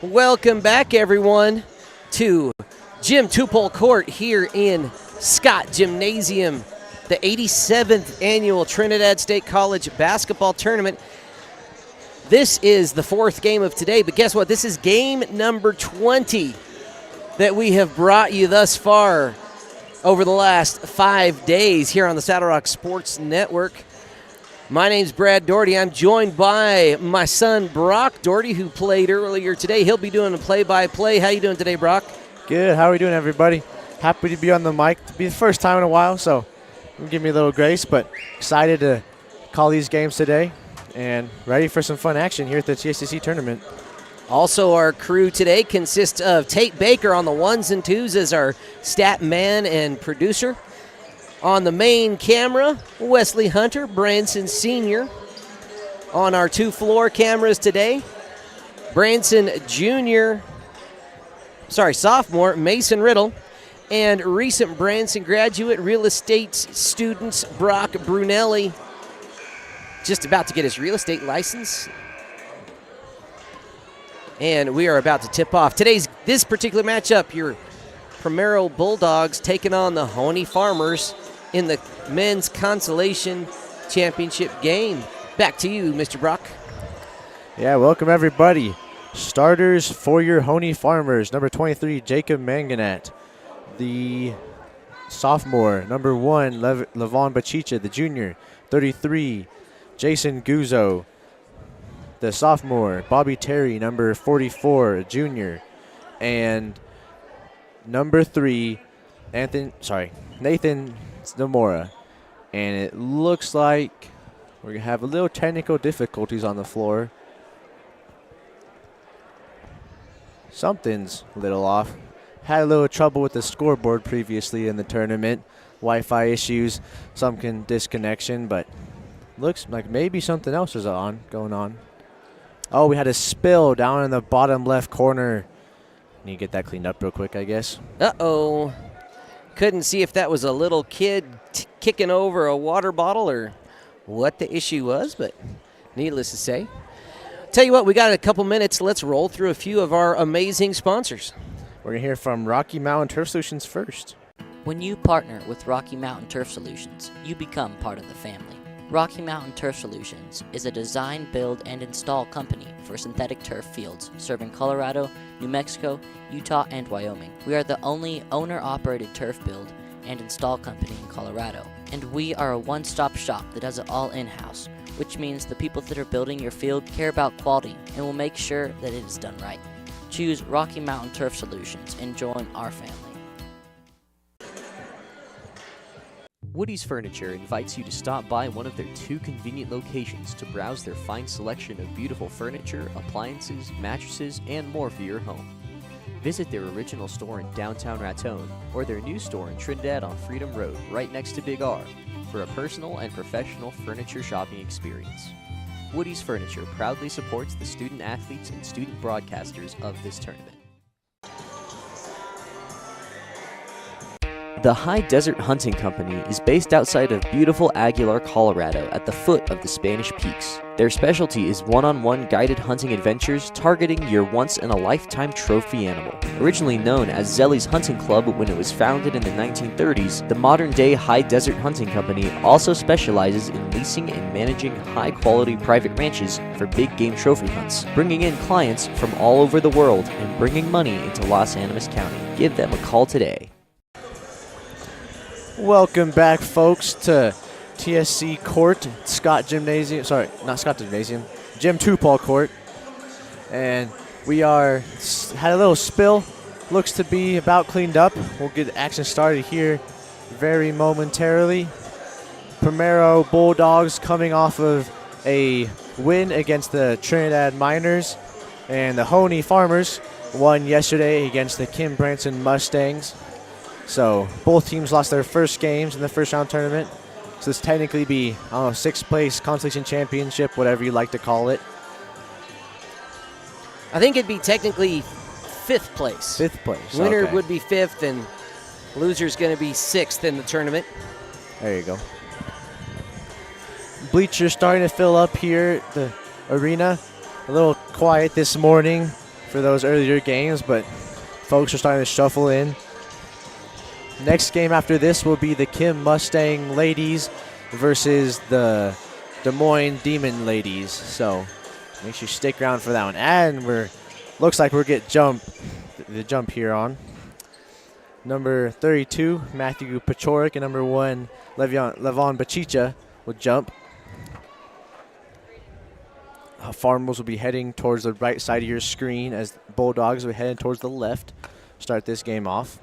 Welcome back, everyone, to Gym 2-Pole Court here in Scott Gymnasium, the 87th annual Trinidad State College basketball tournament. This is the fourth game of today, but guess what? This is game number 20 that we have brought you thus far over the last 5 days here on the Saddle Rock Sports Network. My name's Brad Doherty. I'm joined by my son, Brock Doherty, who played earlier today. He'll be doing a play-by-play. How you doing today, Brock? Good. How are we doing, everybody? Happy to be on the mic. To be the first time in a while, so give me a little grace, but excited to call these games today and ready for some fun action here at the TSC Tournament. Also, our crew today consists of Tate Baker on the ones and twos as our stat man and producer. On the main camera, Wesley Hunter, Branson Sr. On our two floor cameras today, Branson sophomore, Mason Riddle, and recent Branson graduate real estate students, Brock Brunelli, just about to get his real estate license. And we are about to tip off this particular matchup, your Primero Bulldogs taking on the Hoehne Farmers in the men's consolation championship game. Back to you, Mr. Brock. Yeah, welcome everybody. Starters for your Hoehne Farmers, number 23, Jacob Manganat. The sophomore, number 1, Levon Bachicha, the junior. 33, Jason Guzzo. The sophomore, Bobby Terry, number 44, a junior. And number 3, Nathan Zamora. And it looks like we're going to have a little technical difficulties on the floor. Something's a little off. Had a little trouble with the scoreboard previously in the tournament. Wi-Fi issues, some disconnection, but looks like maybe something else is going on. Oh, we had a spill down in the bottom left corner. Need to get that cleaned up real quick, I guess. Uh-oh. Couldn't see if that was a little kid kicking over a water bottle or what the issue was, but needless to say. Tell you what, we got a couple minutes. Let's roll through a few of our amazing sponsors. We're going to hear from Rocky Mountain Turf Solutions first. When you partner with Rocky Mountain Turf Solutions, you become part of the family. Rocky Mountain Turf Solutions is a design, build, and install company for synthetic turf fields serving Colorado, New Mexico, Utah, and Wyoming. We are the only owner-operated turf build and install company in Colorado, and we are a one-stop shop that does it all in-house, which means the people that are building your field care about quality and will make sure that it is done right. Choose Rocky Mountain Turf Solutions and join our family. Woody's Furniture invites you to stop by one of their 2 convenient locations to browse their fine selection of beautiful furniture, appliances, mattresses, and more for your home. Visit their original store in downtown Raton or their new store in Trinidad on Freedom Road, right next to Big R, for a personal and professional furniture shopping experience. Woody's Furniture proudly supports the student athletes and student broadcasters of this tournament. The High Desert Hunting Company is based outside of beautiful Aguilar, Colorado, at the foot of the Spanish Peaks. Their specialty is one-on-one guided hunting adventures targeting your once-in-a-lifetime trophy animal. Originally known as Zelly's Hunting Club when it was founded in the 1930s, the modern-day High Desert Hunting Company also specializes in leasing and managing high-quality private ranches for big game trophy hunts, bringing in clients from all over the world and bringing money into Los Animas County. Give them a call today. Welcome back, folks, to TSC Court, Gym 2-Pole Court. And we had a little spill, looks to be about cleaned up. We'll get action started here very momentarily. Primero Bulldogs coming off of a win against the Trinidad Miners, and the Hoehne Farmers won yesterday against the Kim Branson Mustangs. So both teams lost their first games in the first round tournament. So this technically be, 6th place consolation championship, whatever you like to call it. I think it'd be technically 5th place. 5th place. Winner okay. would be 5th, and loser's going to be 6th in the tournament. There you go. Bleachers starting to fill up here at the arena. A little quiet this morning for those earlier games, but folks are starting to shuffle in. Next game after this will be the Kim Mustang ladies versus the Des Moines Demon ladies. So make sure you stick around for that one. And looks like we're getting the jump here on. Number 32, Matthew Pachorik, and number 1, Levon Bachicha will jump. Farmers will be heading towards the right side of your screen as Bulldogs will be heading towards the left. Start this game off.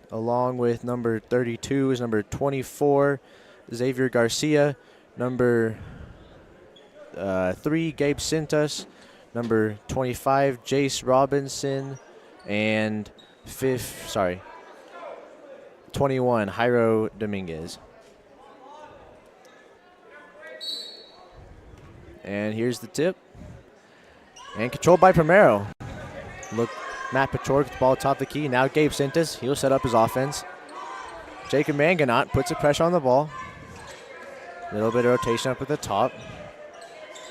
Along with number 32 is number 24, Xavier Garcia. Number 3, Gabe Sintas. Number 25, Jace Robinson. And 21, Jairo Dominguez. And here's the tip. And controlled by Primero. Look, Matt Pachorik with the ball atop the key. Now Gabe Sintas, he'll set up his offense. Jacob Manganot puts the pressure on the ball. A little bit of rotation up at the top.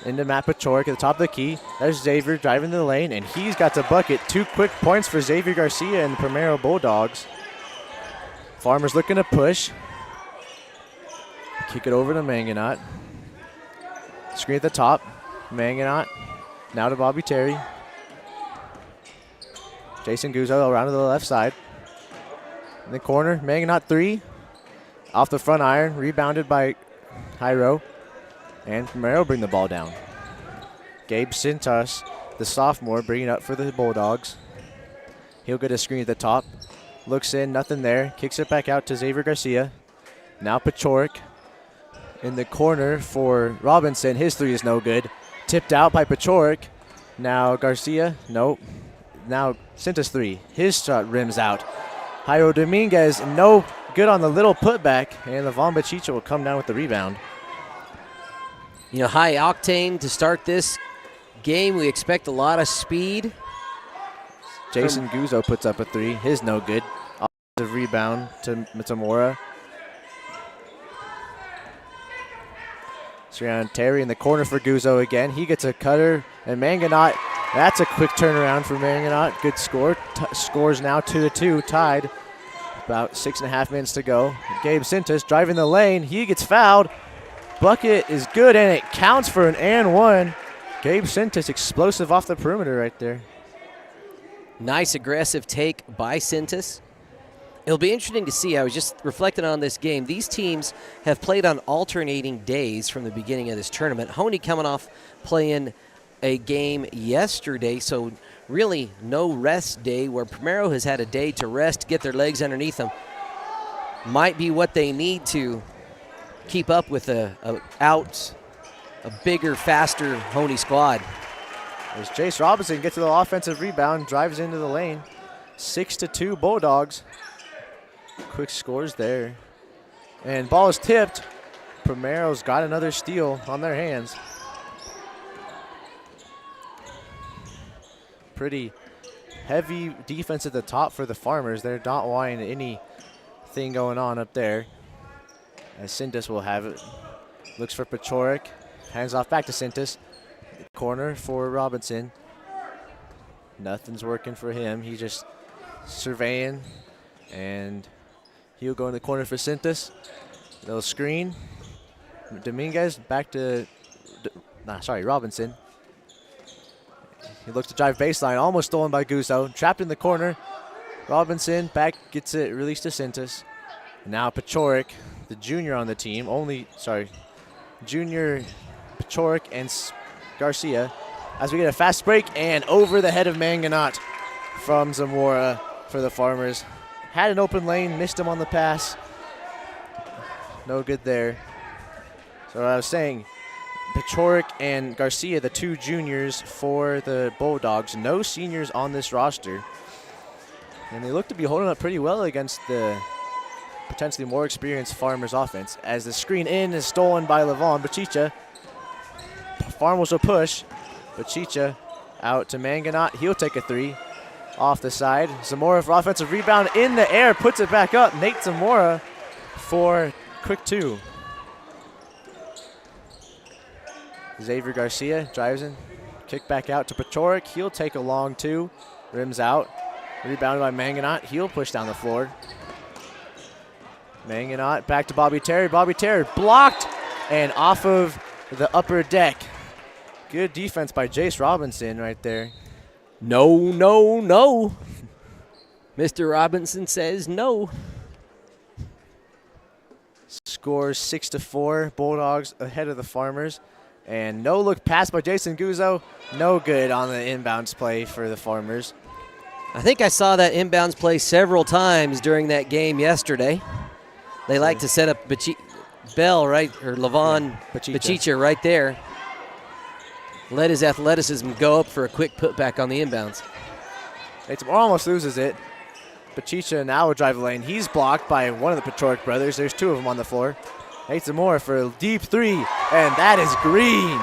Into Matt Pachorik at the top of the key. There's Xavier driving the lane, and he's got the bucket. 2 quick points for Xavier Garcia and the Primero Bulldogs. Farmers looking to push. Kick it over to Manganot. Screen at the top. Manganot. Now to Bobby Terry. Jason Guzzo around to the left side. In the corner, Manganot 3. Off the front iron, rebounded by Jairo. And Primero bring the ball down. Gabe Sintas, the sophomore, bringing it up for the Bulldogs. He'll get a screen at the top. Looks in, nothing there. Kicks it back out to Xavier Garcia. Now Pachorik in the corner for Robinson. His 3 is no good. Tipped out by Pachorik. Now Garcia, nope. Now Sintas 3. His shot rims out. Jairo Dominguez, no good on the little putback. And Levon Bachicha will come down with the rebound. You know, high octane to start this game. We expect a lot of speed. Jason Guzzo puts up a 3. His no good. Offensive rebound to Mitamora. Surround Terry in the corner for Guzzo again. He gets a cutter. And Manganot, that's a quick turnaround for Manganot. Good score. Scores now 2-2, tied. About 6.5 minutes to go. Gabe Sintas driving the lane. He gets fouled. Bucket is good, and it counts for an and 1. Gabe Sintas explosive off the perimeter right there. Nice aggressive take by Sintas. It'll be interesting to see. I was just reflecting on this game. These teams have played on alternating days from the beginning of this tournament. Hoehne coming off playing a game yesterday, so really no rest day, where Primero has had a day to rest, get their legs underneath them. Might be what they need to keep up with a bigger, faster Hoehne squad. As Jace Robinson gets to the offensive rebound, drives into the lane. 6-2 Bulldogs. Quick scores there. And ball is tipped. Primero's got another steal on their hands. Pretty heavy defense at the top for the Farmers. They're not wanting anything going on up there. As Sintas will have it. Looks for Pachorik. Hands off back to Sintas. Corner for Robinson. Nothing's working for him. He's just surveying. And he'll go in the corner for Sintas. Little screen. Dominguez back to, Robinson. He looks to drive baseline. Almost stolen by Guzzo. Trapped in the corner. Robinson back gets it released to Sintas. Now Pachorik, the junior on the team, junior Pachorik and Garcia, as we get a fast break and over the head of Manganot from Zamora for the Farmers. Had an open lane, missed him on the pass. No good there. So I was saying, Pachorik and Garcia, the 2 juniors for the Bulldogs. No seniors on this roster. And they look to be holding up pretty well against the potentially more experienced Farmers offense, as the screen in is stolen by Levon Bachicha. Farmers will push. Bachicha out to Manganot. He'll take a 3 off the side. Zamora for offensive rebound in the air, puts it back up. Nate Zamora for quick 2. Xavier Garcia drives in. Kick back out to Pachoric. He'll take a long 2. Rims out. Rebounded by Mangonot. He'll push down the floor. Mangonot back to Bobby Terry. Bobby Terry blocked and off of the upper deck. Good defense by Jace Robinson right there. No, no, no. Mr. Robinson says no. Scores 6-4. Bulldogs ahead of the Farmers. And no look pass by Jason Guzzo. No good on the inbounds play for the Farmers. I think I saw that inbounds play several times during that game yesterday. They like to set up Bell, right, or Levon Bachicha right there. Let his athleticism go up for a quick putback on the inbounds. Almost loses it. Bachicha now will drive the lane. He's blocked by one of the Pachoric brothers. There's 2 of them on the floor. Nate Zamora for a deep 3, and that is green.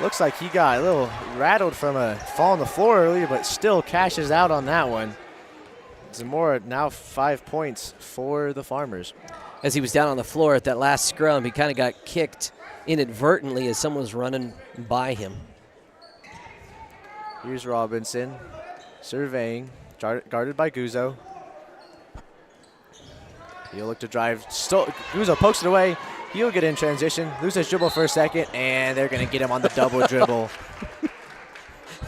Looks like he got a little rattled from a fall on the floor earlier, but still cashes out on that one. Zamora now 5 points for the Farmers. As he was down on the floor at that last scrum, he kind of got kicked inadvertently as someone was running by him. Here's Robinson surveying, guarded by Guzzo. He'll look to drive. Guzzo pokes it away. He'll get in transition, lose his dribble for a second, and they're going to get him on the double dribble.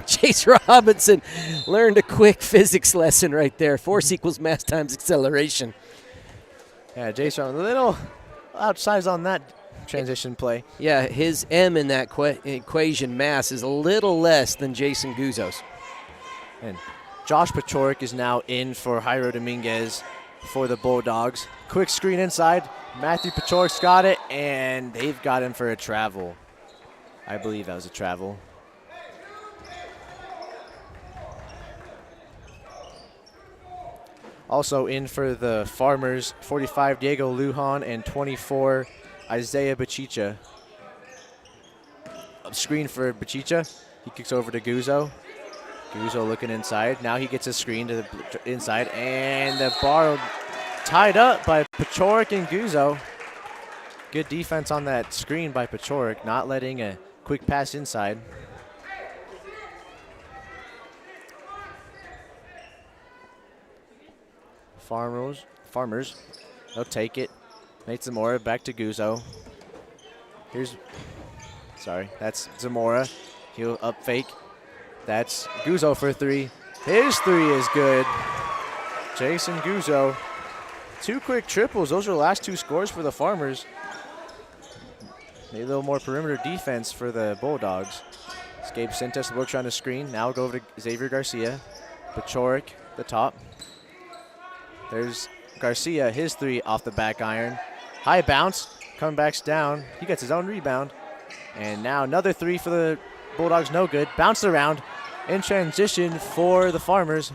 Chase Robinson learned a quick physics lesson right there. Force equals mass times acceleration. Yeah, Jason a little outsized on that transition play. Yeah, his M in that equation, mass, is a little less than Jason Guzzo's. And Josh Pachoric is now in for Jairo Dominguez for the Bulldogs. Quick screen inside. Matthew Pachoric's got it, and they've got him for a travel. I believe that was a travel. Also in for the Farmers, 45 Diego Lujan and 24 Isaiah Bachicha. Screen for Bachicha. He kicks over to Guzzo. Guzzo looking inside. Now he gets a screen to the inside, and the bar tied up by Pachoric and Guzzo. Good defense on that screen by Pachoric, not letting a quick pass inside. Farmers, they'll take it. Nate Zamora back to Guzzo. That's Zamora. He'll up fake. That's Guzzo for 3. His 3 is good. Jason Guzzo. 2 quick triples. Those are the last 2 scores for the Farmers. Maybe a little more perimeter defense for the Bulldogs. Gabe Sintes works on the screen. Now we'll go over to Xavier Garcia. Pachoric, the top. There's Garcia, his 3 off the back iron. High bounce, comebacks down. He gets his own rebound. And now another 3 for the Bulldogs, no good. Bounced around in transition for the Farmers.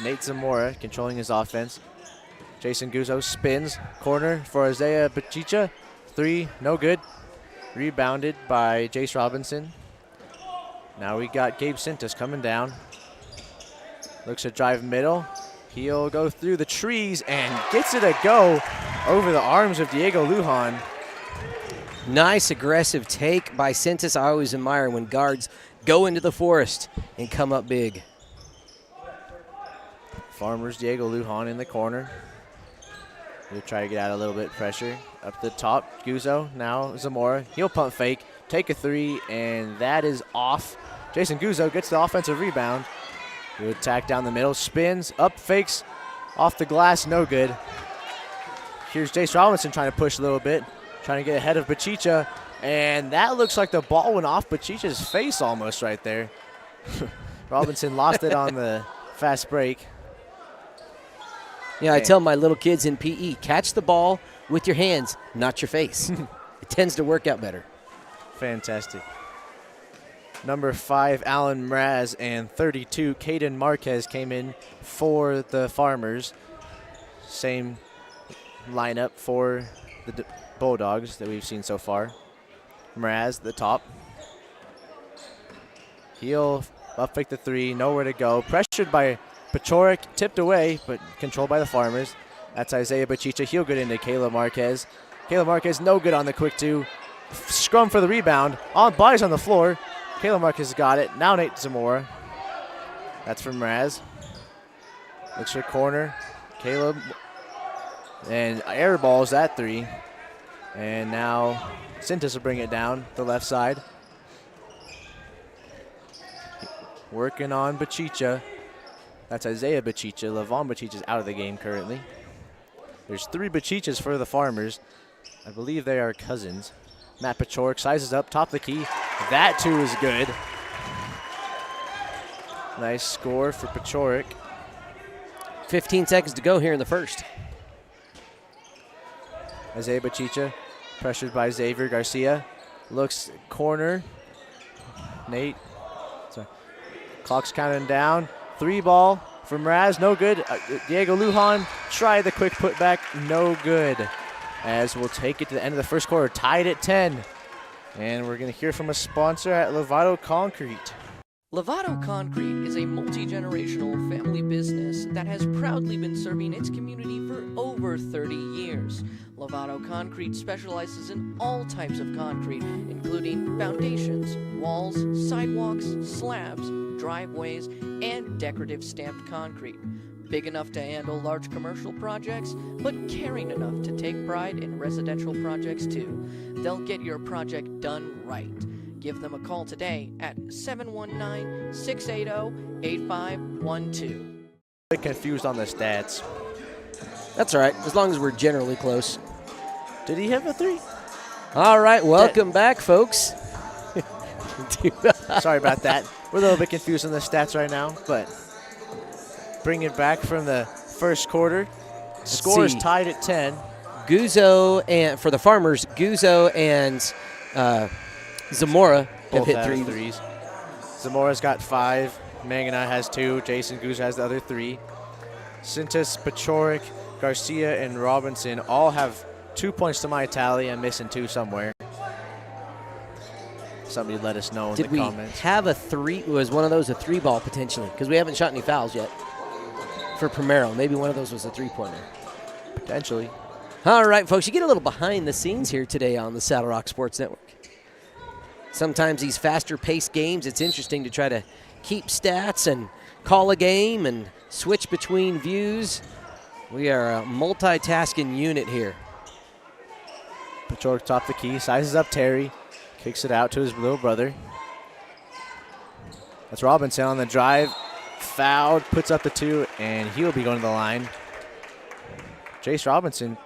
Nate Zamora controlling his offense. Jason Guzzo spins, corner for Isaiah Bachicha. 3, no good. Rebounded by Jace Robinson. Now we got Gabe Sintes coming down. Looks to drive middle. He'll go through the trees and gets it a go over the arms of Diego Lujan. Nice aggressive take by Sintes. I always admire when guards go into the forest and come up big. Farmers, Diego Lujan in the corner. He'll try to get out a little bit of pressure. Up the top, Guzzo, now Zamora. He'll pump fake, take a 3, and that is off. Jason Guzzo gets the offensive rebound. He'll attack down the middle, spins, up fakes, off the glass, no good. Here's Jace Robinson trying to push a little bit, trying to get ahead of Bachicha, and that looks like the ball went off Bachicha's face almost right there. Robinson lost it on the fast break. Yeah, I tell my little kids in PE, catch the ball with your hands, not your face. It tends to work out better. Fantastic. Number 5, Alan Mraz, and 32, Caden Marquez came in for the Farmers. Same lineup for the Bulldogs that we've seen so far. Mraz, the top. He'll up fake the 3, nowhere to go. Pressured by Pachoric, tipped away, but controlled by the Farmers. That's Isaiah Bachicha. He'll get into Caleb Marquez. Caleb Marquez, no good on the quick 2. scrum for the rebound. Bodies on the floor. Caleb Marcus got it. Now Nate Zamora. That's from Raz. Looks for corner. Caleb. And air balls that 3. And now Sintas will bring it down the left side. Working on Bachicha. That's Isaiah Bachicha. Levon Bachicha's out of the game currently. There's 3 Bachichas for the Farmers. I believe they are cousins. Matt Pachorek sizes up, top of the key. That too is good. Nice score for Pachorek. 15 seconds to go here in the first. Isaiah Bachicha pressured by Xavier Garcia. Looks corner. Nate. Sorry. Clock's counting down. 3 ball from Raz, no good. Diego Lujan tried the quick putback, no good. As we'll take it to the end of the first quarter, tied at 10. And we're going to hear from a sponsor at Lovato Concrete. Lovato Concrete is a multi-generational family business that has proudly been serving its community for over 30 years. Lovato Concrete specializes in all types of concrete, including foundations, walls, sidewalks, slabs, driveways, and decorative stamped concrete. Big enough to handle large commercial projects, but caring enough to take pride in residential projects too. They'll get your project done right. Give them a call today at 719-680-8512. A bit confused on the stats. That's all right, as long as we're generally close. Did he have a 3? All right, welcome back, folks. Sorry about that. We're a little bit confused on the stats right now, but bring it back from the first quarter. Score is tied at 10. Guzzo, and for the Farmers, Guzzo and Zamora have Both hit have 3. threes. Zamora's got 5. Mangana has 2. Jason Guzzo has the other 3. Sintas, Pachorek, Garcia, and Robinson all have 2 points to my tally. I'm missing 2 somewhere. Somebody let us know in the comments. Did we have a 3? Was one of those a 3-ball potentially? Because we haven't shot any fouls yet for Primero. Maybe one of those was a 3-pointer. Potentially. All right, folks, you get a little behind the scenes here today on the Saddle Rock Sports Network. Sometimes these faster-paced games, it's interesting to try to keep stats and call a game and switch between views. We are a multitasking unit here. Pachorek top the key, sizes up Terry, kicks it out to his little brother. That's Robinson on the drive, fouled, puts up the 2, and he'll be going to the line. Jace Robinson,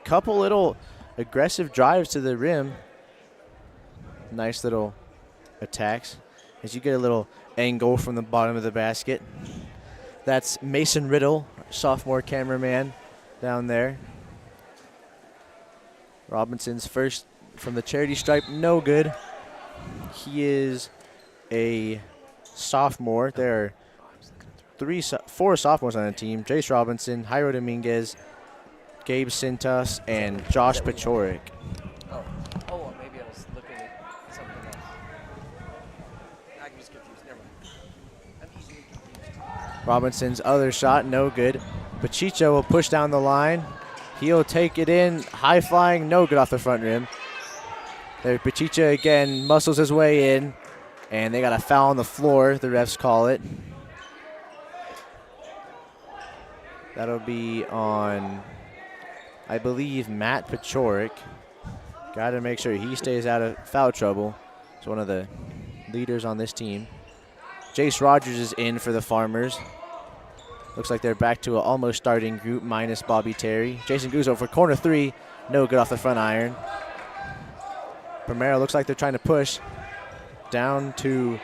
couple little aggressive drives to the rim. Nice little attacks as you get a little angle from the bottom of the basket. That's Mason Riddle, sophomore cameraman down there. Robinson's first from the charity stripe, no good. He is a sophomore. There are 4 sophomores on the team. Jace Robinson, Jairo Dominguez, Gabe Sintas, and Josh Pachorek. Oh, maybe I was looking at something else. I was confused. Never mind. I'm easily confused. Robinson's other shot, no good. Bachicha will push down the line. He'll take it in, high flying, no good off the front rim. There, Bachicha again muscles his way in, and they got a foul on the floor, the refs call it. That'll be on, I believe, Matt Pachorek. Got to make sure he stays out of foul trouble. He's one of the leaders on this team. Jace Rogers is in for the Farmers. Looks like they're back to an almost starting group minus Bobby Terry. Jason Guzzo for corner 3. No good off the front iron. Primero looks like they're trying to push down to,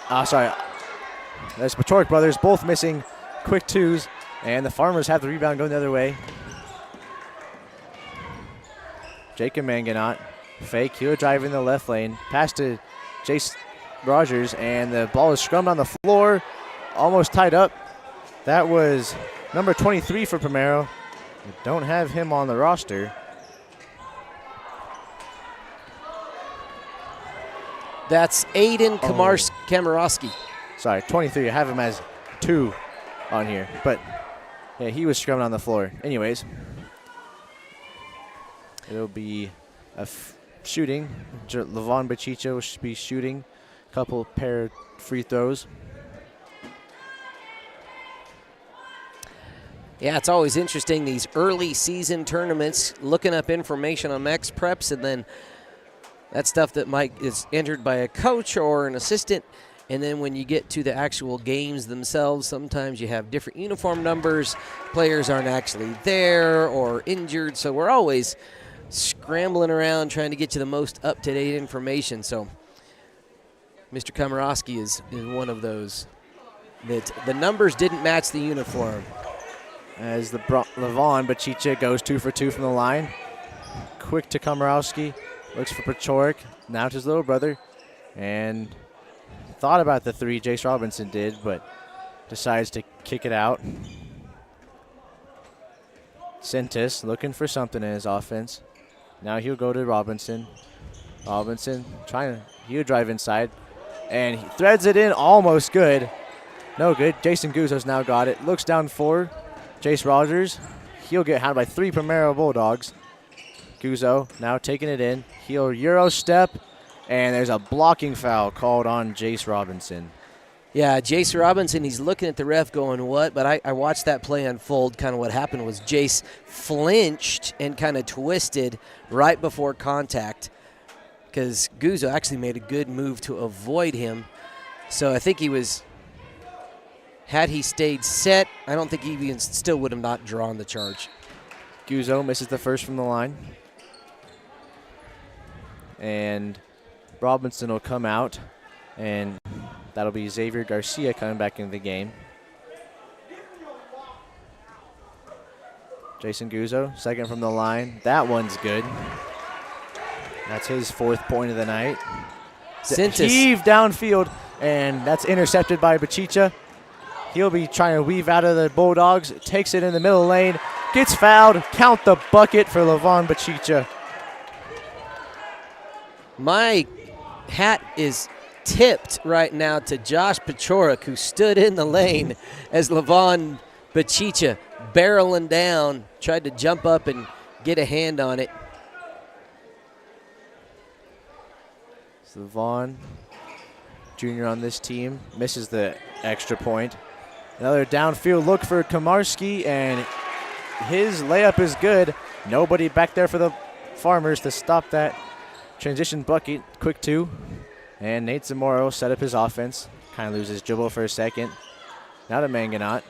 there's Pachorek brothers, both missing quick 2s, and the Farmers have the rebound going the other way. Jacob Manganot, fake, he'll drive in the left lane, pass to Jace Rogers, and the ball is scrummed on the floor, almost tied up. That was number 23 for Primero. We don't have him on the roster. That's Aiden Kamarowski. Sorry, 23. I have him as 2 on here. But, yeah, he was scrumming on the floor. Anyways, it'll be shooting. Levon Bachicha will be shooting a couple pair of free throws. Yeah, it's always interesting, these early season tournaments, looking up information on Max Preps, and then that stuff that is entered by a coach or an assistant. And then when you get to the actual games themselves, sometimes you have different uniform numbers. Players aren't actually there or injured. So we're always scrambling around trying to get you the most up-to-date information. So Mr. Komorowski is one of those that the numbers didn't match the uniform. As Levon Bachicha goes 2 for 2 from the line. Quick to Komorowski. Looks for Pachorik. Now to his little brother. And thought about the three, Jace Robinson did, but decides to kick it out. Sintis looking for something in his offense. Now he'll go to Robinson. Robinson he'll drive inside. And he threads it in, almost good. No good. Jason Guzzo's now got it. Looks down 4. Jace Rogers. He'll get hounded by 3 Primero Bulldogs. Guzzo now taking it in. He'll Euro step. And there's a blocking foul called on Jace Robinson. Yeah, Jace Robinson, he's looking at the ref going, what? But I watched that play unfold. Kind of what happened was Jace flinched and kind of twisted right before contact because Guzzo actually made a good move to avoid him. So I think had he stayed set, I don't think he even still would have not drawn the charge. Guzzo misses the first from the line. And Robinson will come out, and that'll be Xavier Garcia coming back into the game. Jason Guzzo, second from the line. That one's good. That's his 4th point of the night. Heave downfield, and that's intercepted by Bachicha. He'll be trying to weave out of the Bulldogs. Takes it in the middle lane. Gets fouled. Count the bucket for Levon Bachicha. My hat is tipped right now to Josh Pachorik, who stood in the lane as Levon Bachicha barreling down, tried to jump up and get a hand on it. So Levon, junior on this team, misses the extra point. Another downfield look for Komarski, and his layup is good. Nobody back there for the Farmers to stop that transition bucket. Quick 2. And Nate Zamora set up his offense. Kind of loses dribble for a second. Now to Mangonot.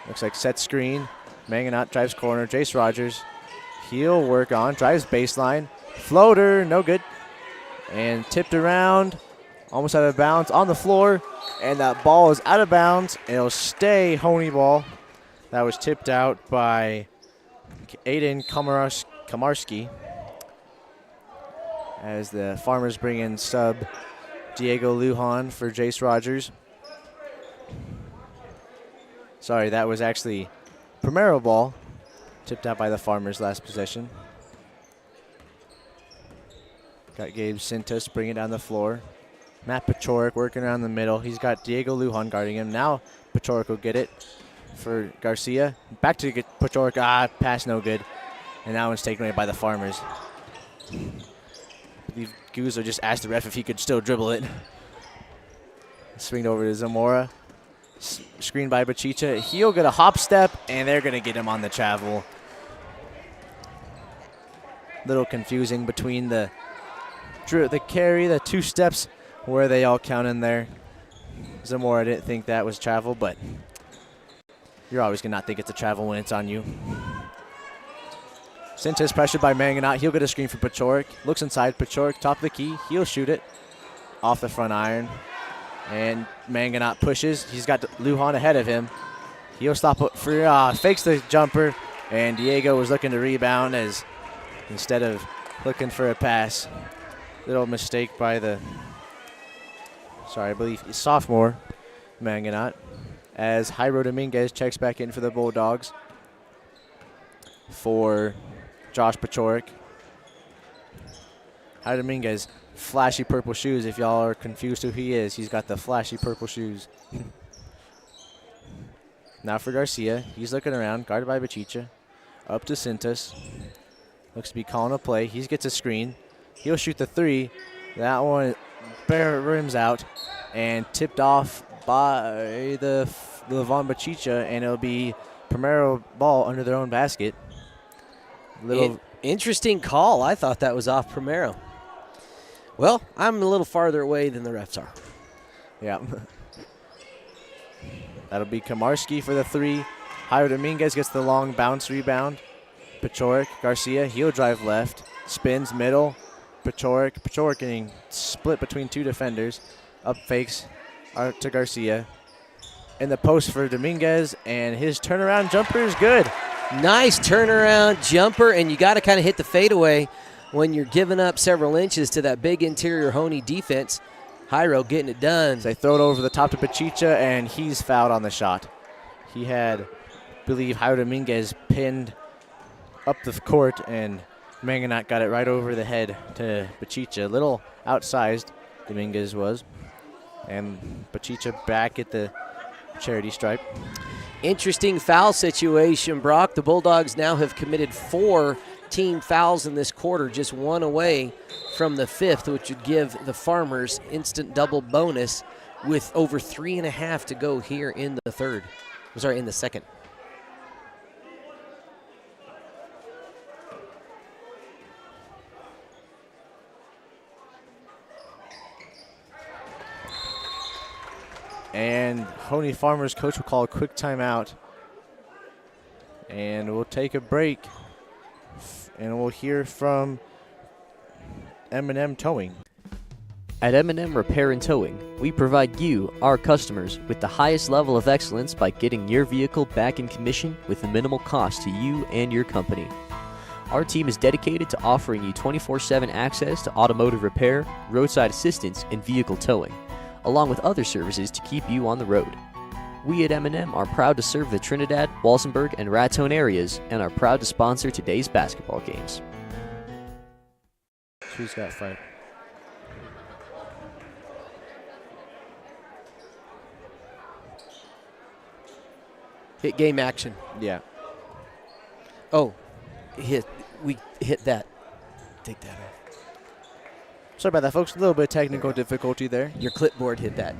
Looks like set screen. Mangonot drives corner. Jace Rogers. He'll work on. Drives baseline. Floater. No good. And tipped around. Almost out of bounds on the floor. And that ball is out of bounds. It'll stay Hoehne ball. That was tipped out by Aiden Komarski. As the Farmers bring in sub Diego Lujan for Jace Rogers. Sorry, that was actually Primero ball. Tipped out by the Farmers last possession. Got Gabe Sintos bringing it down the floor. Matt Pachorik working around the middle. He's got Diego Lujan guarding him. Now Pachorik will get it for Garcia. Back to Pachorik. Pass no good. And that one's taken away by the Farmers. I believe Guzzo just asked the ref if he could still dribble it. Swing over to Zamora. Screen by Bachicha. He'll get a hop step, and they're going to get him on the travel. Little confusing between the carry, the 2 steps, where they all count in there. Zamora didn't think that was travel, but you're always going to not think it's a travel when it's on you. Sintis pressured by Mangonot. He'll get a screen for Pachorik. Looks inside. Pachorik, top of the key. He'll shoot it off the front iron. And Mangonot pushes. He's got Lujan ahead of him. He'll stop for fakes the jumper. And Diego was looking to rebound as instead of looking for a pass. Little mistake by I believe sophomore Mangonot. As Jairo Dominguez checks back in for the Bulldogs for Josh Pachorik. Jairo Dominguez, flashy purple shoes. If y'all are confused who he is, he's got the flashy purple shoes. Now for Garcia. He's looking around, guarded by Bachicha. Up to Sintas. looks to be calling a play. He gets a screen. He'll shoot the 3. That one bare rims out and tipped off by the Von Bachicha, and it'll be Primero ball under their own basket. Interesting call. I thought that was off Primero. Well, I'm a little farther away than the refs are. Yeah. That'll be Komarski for the 3. Jairo Dominguez gets the long bounce rebound. Pachoric, Garcia, he'll drive left. Spins middle. Pachoric getting split between 2 defenders. Up fakes to Garcia. In the post for Dominguez, and his turnaround jumper is good. Nice turnaround jumper, and you got to kind of hit the fadeaway when you're giving up several inches to that big interior Hoehne defense. Jairo getting it done. They throw it over the top to Pachicha, and he's fouled on the shot. He had, I believe, Jairo Dominguez pinned up the court, and Mangonot got it right over the head to Pachicha. A little outsized, Dominguez was. And Pachicha back at the charity stripe. Interesting foul situation, Brock. The Bulldogs now have committed 4 team fouls in this quarter, just 1 away from the 5th, which would give the Farmers instant double bonus with over 3.5 to go here in the third. Sorry, in the second. And Hoehne Farmers coach will call a quick timeout. And we'll take a break. And we'll hear from M&M Towing. At M&M Repair and Towing, we provide you, our customers, with the highest level of excellence by getting your vehicle back in commission with minimal cost to you and your company. Our team is dedicated to offering you 24/7 access to automotive repair, roadside assistance, and vehicle towing, along with other services to keep you on the road. We at M&M are proud to serve the Trinidad, Walsenburg, and Raton areas and are proud to sponsor today's basketball games. Who's got 5? Hit game action. Yeah. Oh, we hit that. Take that off. Sorry about that, folks. A little bit of technical difficulty there. Your clipboard hit that.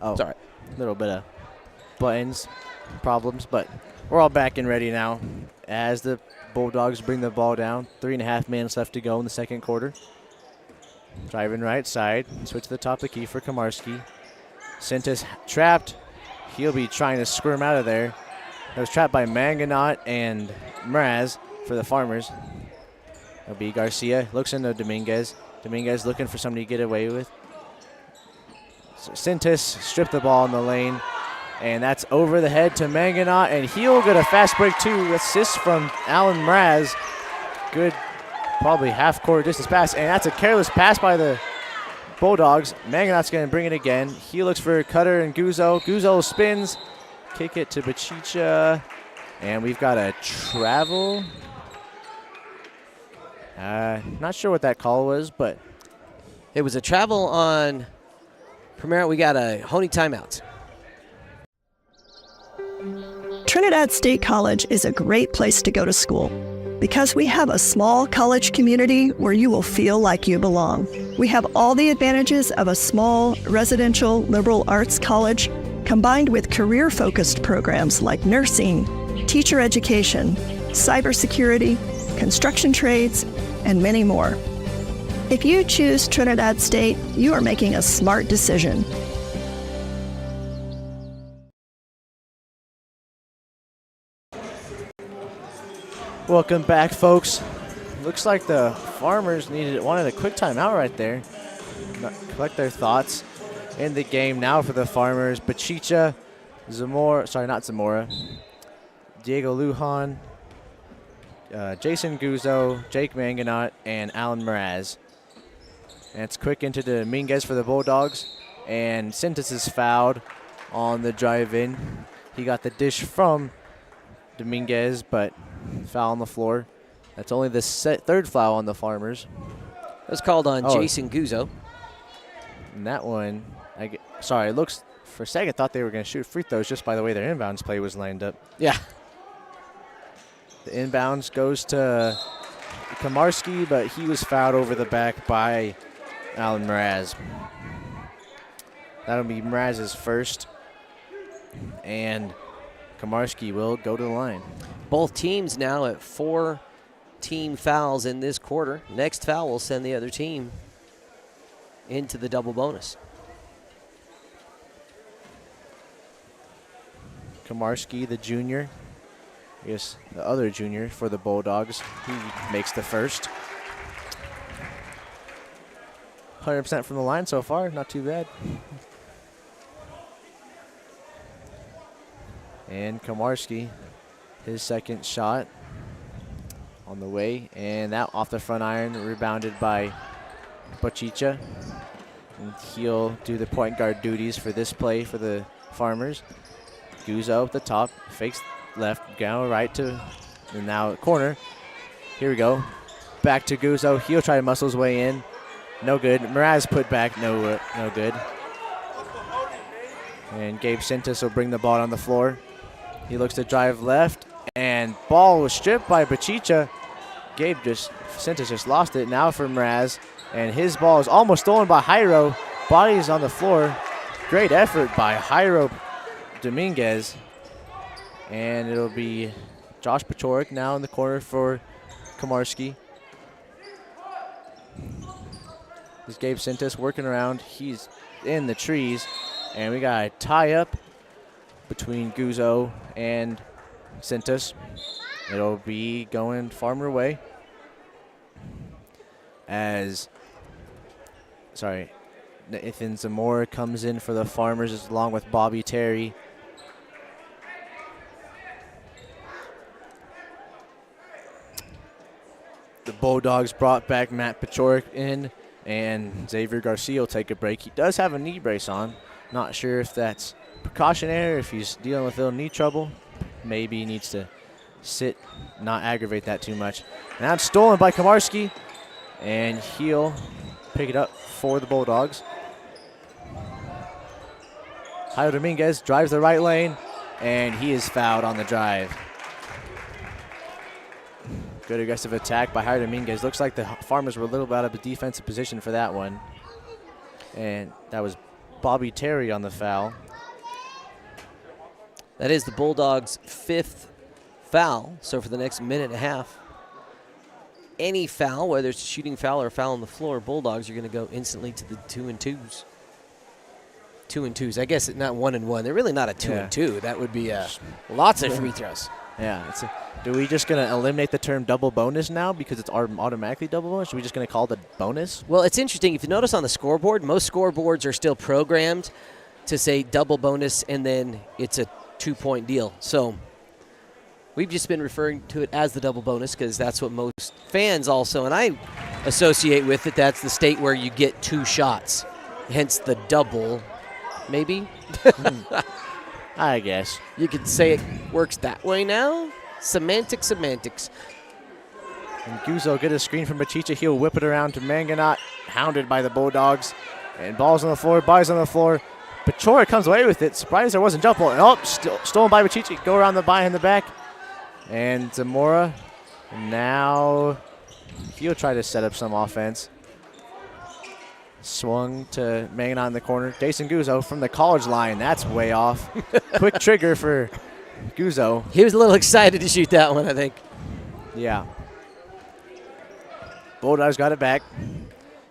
Oh, Sorry. A little bit of buttons problems, but we're all back and ready now as the Bulldogs bring the ball down. 3.5 minutes left to go in the second quarter. Driving right side. Switch to the top of the key for Komarski. Sintas trapped. He'll be trying to squirm out of there. That was trapped by Mangonot and Mraz for the Farmers. It'll be Garcia. Looks into Dominguez. Dominguez looking for somebody to get away with. So Sintas stripped the ball in the lane. And that's over the head to Mangonot. And he'll get a fast break too. Assist from Alan Mraz. Good, probably half-court distance pass. And that's a careless pass by the Bulldogs. Mangonot's going to bring it again. He looks for Cutter and Guzzo. Guzzo spins. Kick it to Bachicha. And we've got a travel. Not sure what that call was, but It was a travel on Primero. We got a Hoehne timeout. Trinidad State College is a great place to go to school because we have a small college community where you will feel like you belong. We have all the advantages of a small residential liberal arts college combined with career-focused programs like nursing, teacher education, cybersecurity, construction trades, and many more. If you choose Trinidad State, you are making a smart decision. welcome back, folks. Looks like the Farmers wanted a quick timeout right there. Collect their thoughts in the game now for the Farmers. Bachicha, Zamora, Diego Lujan, Jason Guzzo, Jake Mangonot, and Alan Mraz. And it's quick into Dominguez for the Bulldogs. And Sintas is fouled on the drive-in. He got the dish from Dominguez, but foul on the floor. That's only the third foul on the Farmers. That was called on Jason Guzzo. And that one, it looks, for a second, thought they were going to shoot free throws just by the way their inbounds play was lined up. Yeah. The inbounds goes to Komarski, but he was fouled over the back by Alan Mraz. That'll be Mraz's first, and Komarski will go to the line. Both teams now at 4 team fouls in this quarter. Next foul will send the other team into the double bonus. Komarski, the junior, I guess the other junior for the Bulldogs, he makes the first. 100% from the line so far, not too bad. And Komarski, his second shot on the way, and that off the front iron, rebounded by Bochicha. And he'll do the point guard duties for this play for the Farmers. Guzzo at the top, fakes left, down right to, and now corner. Here we go. Back to Guzzo. He'll try to muscle his way in. No good. Mraz put back, no good. And Gabe Sintas will bring the ball on the floor. He looks to drive left, and ball was stripped by Bochicha. Sintas just lost it. Now for Mraz, and his ball is almost stolen by Jairo. Body's on the floor. Great effort by Jairo Dominguez. And it'll be Josh Pachorik now in the corner for Komarski. This Gabe Sintas working around. He's in the trees. And we got a tie-up between Guzzo and Sintas. It'll be going Farmer way. Nathan Zamora comes in for the Farmers along with Bobby Terry. The Bulldogs brought back Matt Pachorik in, and Xavier Garcia will take a break. He does have a knee brace on. Not sure if that's precautionary, if he's dealing with a little knee trouble. Maybe he needs to sit, not aggravate that too much. Now it's stolen by Komarski, and he'll pick it up for the Bulldogs. Jairo Dominguez drives the right lane, and he is fouled on the drive. Good aggressive attack by Jairo Dominguez. Looks like the Farmers were a little bit out of a defensive position for that one. And that was Bobby Terry on the foul. That is the Bulldogs' 5th foul. So for the next minute and a half, any foul, whether it's a shooting foul or a foul on the floor, Bulldogs are going to go instantly to the 2-and-2s. 2-and-2s. I guess it's not 1-and-1. They're really not a 2-and-2. That would be lots of free throws. Yeah. Do we just going to eliminate the term double bonus now because it's automatically double bonus? Are we just going to call it a bonus? Well, it's interesting. If you notice on the scoreboard, most scoreboards are still programmed to say double bonus, and then it's a 2-point deal. So we've just been referring to it as the double bonus because that's what most fans also, and I associate with it, that's the state where you get 2 shots, hence the double, maybe? I guess. You could say it works that way now. Semantics. And Guzzo get a screen from Bochicha. He'll whip it around to Mangonot, hounded by the Bulldogs. And ball's on the floor, bodies on the floor. Pachorik comes away with it. Surprised there wasn't jump ball. Oh, stolen by Bochicha. Go around the by in the back. And Zamora. Now he'll try to set up some offense. Swung to Mangonot in the corner. Jason Guzzo from the college line. That's way off. Quick trigger for Guzzo. He was a little excited to shoot that one, I think. Yeah. Bulldogs got it back.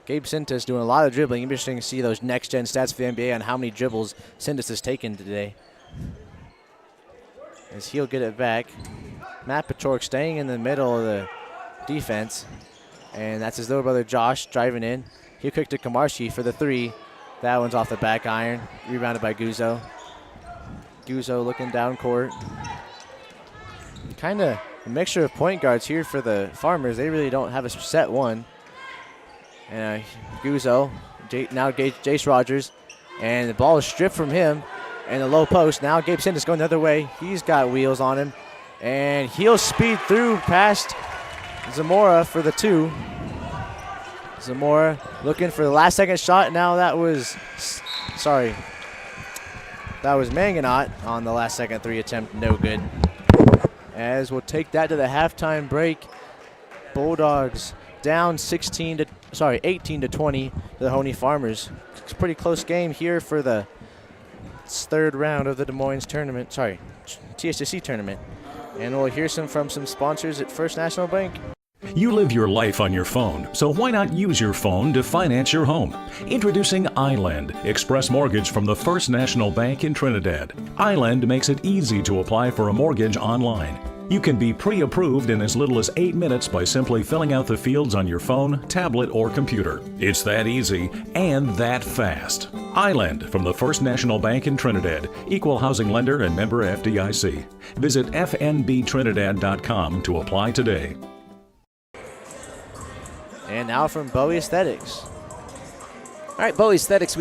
Gabe Sintas doing a lot of dribbling. Interesting to see those next-gen stats for the NBA on how many dribbles Sintas has taken today. As he'll get it back. Matt Pachorik staying in the middle of the defense. And that's his little brother Josh driving in. He'll kick to Komarski for the 3. That one's off the back iron. Rebounded by Guzzo. Guzzo looking down court. Kind of a mixture of point guards here for the Farmers. They really don't have a set one. And Guzzo, now Jace Rogers. And the ball is stripped from him. And the low post. Now Gabe Sintas going the other way. He's got wheels on him. And he'll speed through past Zamora for the 2. Zamora looking for the last second shot. Now that was Mangonot on the last second 3 attempt. No good. As we'll take that to the halftime break. Bulldogs down 18 to 20 to the Hoehne Farmers. It's a pretty close game here for the third round of the Des Moines tournament. TSC tournament. And we'll hear from some sponsors at First National Bank. You live your life on your phone, so why not use your phone to finance your home? Introducing iLend, Express Mortgage from the First National Bank in Trinidad. iLend makes it easy to apply for a mortgage online. You can be pre-approved in as little as 8 minutes by simply filling out the fields on your phone, tablet, or computer. It's that easy and that fast. iLend from the First National Bank in Trinidad, equal housing lender and member FDIC. Visit fnbtrinidad.com to apply today. And now from Bowie Aesthetics. All right, Bowie Aesthetics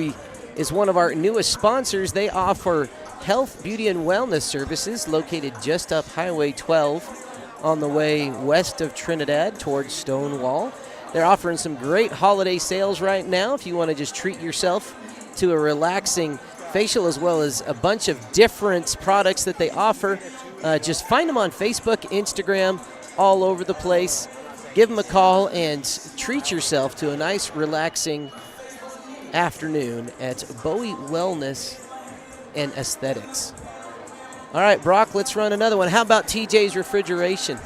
is one of our newest sponsors. They offer health, beauty, and wellness services located just up Highway 12 on the way west of Trinidad towards Stonewall. They're offering some great holiday sales right now if you want to just treat yourself to a relaxing facial, as well as a bunch of different products that they offer. Just find them on Facebook, Instagram, all over the place. Give them a call and treat yourself to a nice, relaxing afternoon at Bowie Wellness and Aesthetics. All right, Brock, let's run another one. How about TJs Refrigeration?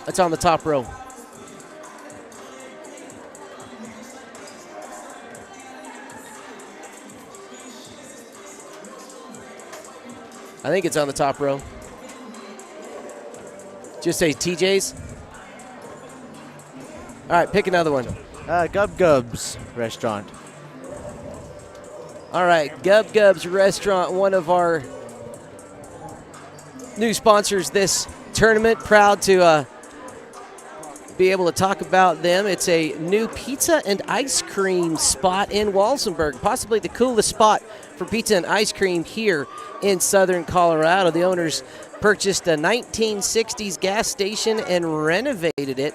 That's on the top row. I think it's on the top row. Just say TJ's. All right, pick another one. Gub Gub's restaurant. All right, Gub Gub's Restaurant, one of our new sponsors this tournament. Proud to be able to talk about them. It's a new pizza and ice cream spot in Walsenburg, possibly the coolest spot for pizza and ice cream here in southern Colorado. The owners purchased a 1960s gas station and renovated it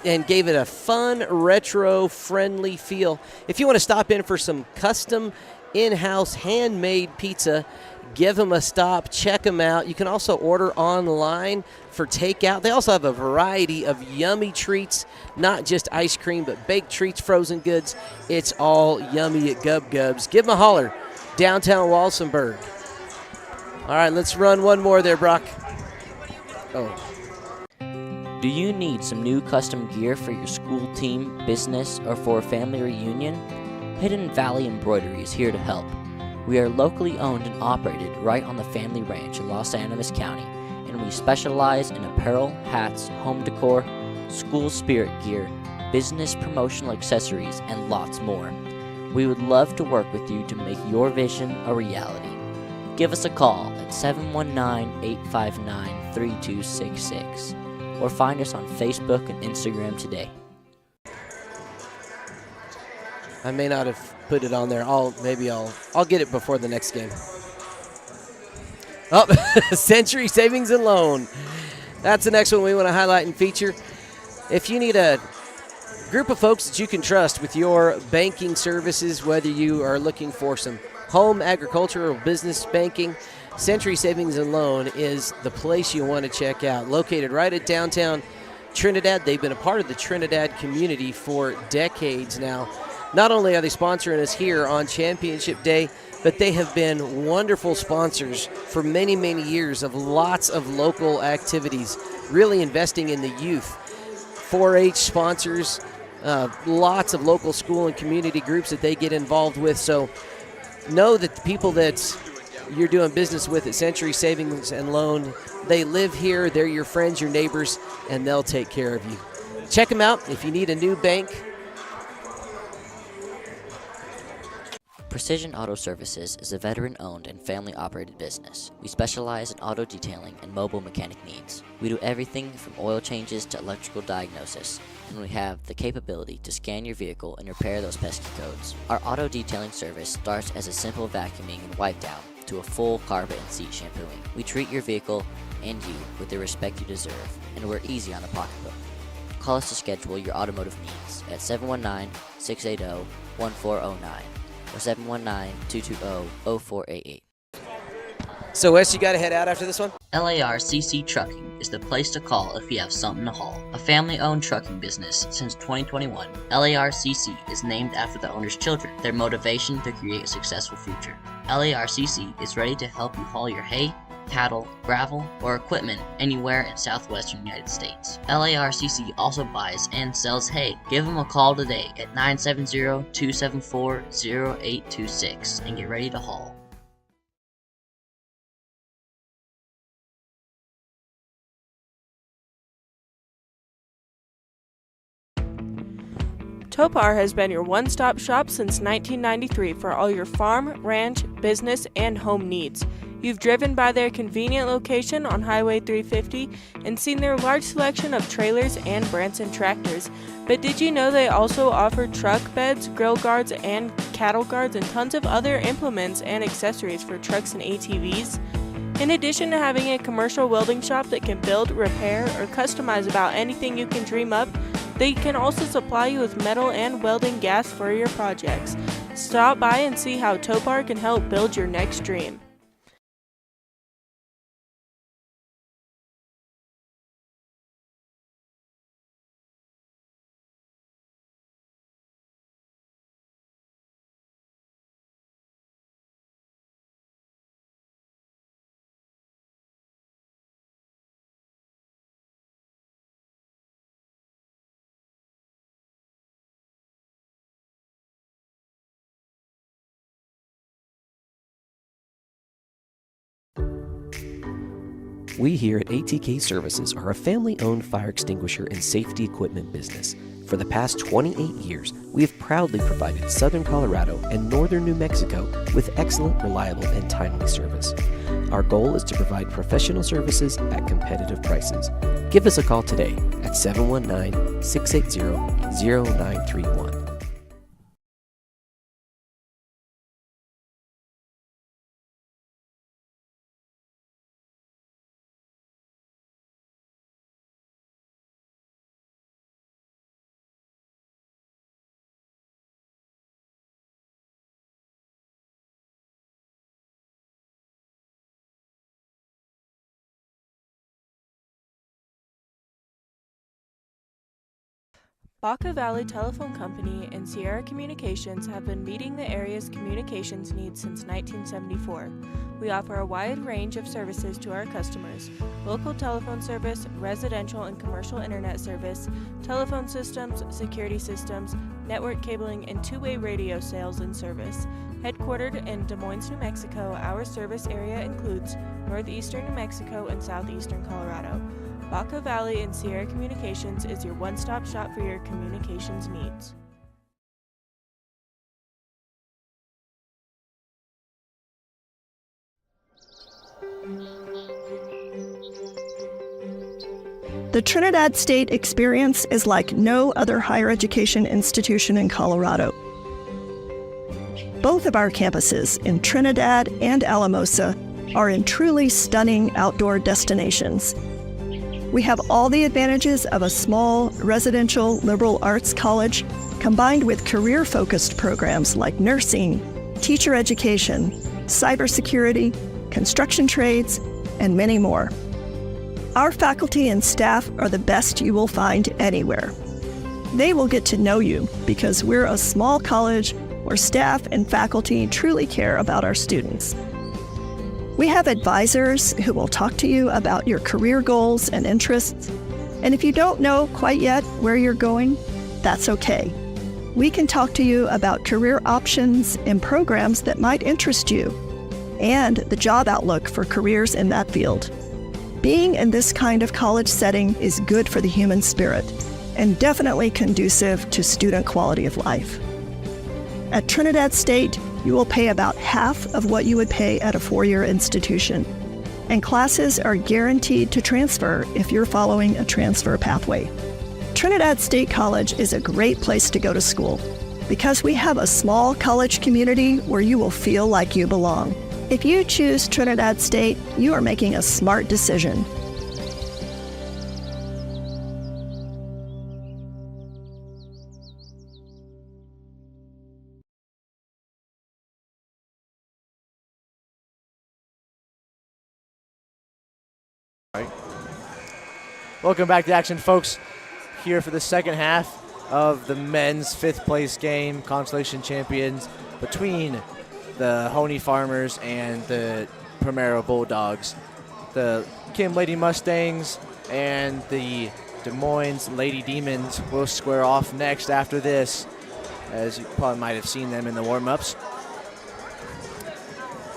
and gave it a fun, retro-friendly feel. If you want to stop in for some custom, in-house, handmade pizza, give them a stop, check them out. You can also order online for takeout. They also have a variety of yummy treats, not just ice cream, but baked treats, frozen goods. It's all yummy at Gub Gub's. Give them a holler, downtown Walsenburg. All right, let's run one more there, Brock. Do you need some new custom gear for your school team, business, or for a family reunion? Hidden Valley Embroidery is here to help. We are locally owned and operated right on the family ranch in Los Animas County, and we specialize in apparel, hats, home decor, school spirit gear, business promotional accessories, and lots more. We would love to work with you to make your vision a reality. Give us a call at 719-859-3266 or find us on Facebook and Instagram today. I may not have put it on there. I'll get it before the next game. Oh, Century Savings and Loan. That's the next one we want to highlight and feature. If you need a group of folks that you can trust with your banking services, whether you are looking for some home, agricultural, business banking, Century Savings and Loan is the place you want to check out. Located right at downtown Trinidad. They've been a part of the Trinidad community for decades now. Not only are they sponsoring us here on Championship Day, but they have been wonderful sponsors for many, many years of lots of local activities, really investing in the youth. 4-H sponsors, lots of local school and community groups that they get involved with. So know that the people that you're doing business with at Century Savings and Loan, they live here, they're your friends, your neighbors, and they'll take care of you. Check them out if you need a new bank. Precision Auto Services is a veteran-owned and family-operated business. We specialize in auto detailing and mobile mechanic needs. We do everything from oil changes to electrical diagnosis, and we have the capability to scan your vehicle and repair those pesky codes. Our auto detailing service starts as a simple vacuuming and wipe down to a full carpet and seat shampooing. We treat your vehicle and you with the respect you deserve, and we're easy on the pocketbook. Call us to schedule your automotive needs at 719-680-1409. or 719-220-0488. So, Wes, you got to head out after this one? LARCC Trucking is the place to call if you have something to haul. A family-owned trucking business since 2021, LARCC is named after the owner's children, their motivation to create a successful future. LARCC is ready to help you haul your hay, cattle, gravel, or equipment anywhere in southwestern United States. LARCC also buys and sells hay. Give them a call today at 970-274-0826 and get ready to haul. Topar has been your one-stop shop since 1993 for all your farm, ranch, business, and home needs. You've driven by their convenient location on Highway 350 and seen their large selection of trailers and Branson tractors. But did you know they also offer truck beds, grill guards, and cattle guards, and tons of other implements and accessories for trucks and ATVs? In addition to having a commercial welding shop that can build, repair, or customize about anything you can dream up, they can also supply you with metal and welding gas for your projects. Stop by and see how Topar can help build your next dream. We here at ATK Services are a family-owned fire extinguisher and safety equipment business. For the past 28 years, we have proudly provided Southern Colorado and Northern New Mexico with excellent, reliable, and timely service. Our goal is to provide professional services at competitive prices. Give us a call today at 719-680-0931. Baca Valley Telephone Company and Sierra Communications have been meeting the area's communications needs since 1974. We offer a wide range of services to our customers: local telephone service, residential and commercial internet service, telephone systems, security systems, network cabling, and two-way radio sales and service. Headquartered in Des Moines, New Mexico, our service area includes northeastern New Mexico and southeastern Colorado. Baca Valley and Sierra Communications is your one-stop shop for your communications needs. The Trinidad State experience is like no other higher education institution in Colorado. Both of our campuses in Trinidad and Alamosa are in truly stunning outdoor destinations. We have all the advantages of a small, residential liberal arts college combined with career-focused programs like nursing, teacher education, cybersecurity, construction trades, and many more. Our faculty and staff are the best you will find anywhere. They will get to know you because we're a small college where staff and faculty truly care about our students. We have advisors who will talk to you about your career goals and interests. And if you don't know quite yet where you're going, that's okay. We can talk to you about career options and programs that might interest you and the job outlook for careers in that field. Being in this kind of college setting is good for the human spirit and definitely conducive to student quality of life. At Trinidad State, you will pay about half of what you would pay at a four-year institution, and classes are guaranteed to transfer if you're following a transfer pathway. Trinidad State College is a great place to go to school because we have a small college community where you will feel like you belong. If you choose Trinidad State, you are making a smart decision. Welcome back to action, folks. Here for the second half of the men's 5th place game, consolation champions between the Hoehne Farmers and the Primero Bulldogs. The Kim Lady Mustangs and the Des Moines Lady Demons will square off next after this, as you probably might have seen them in the warm-ups.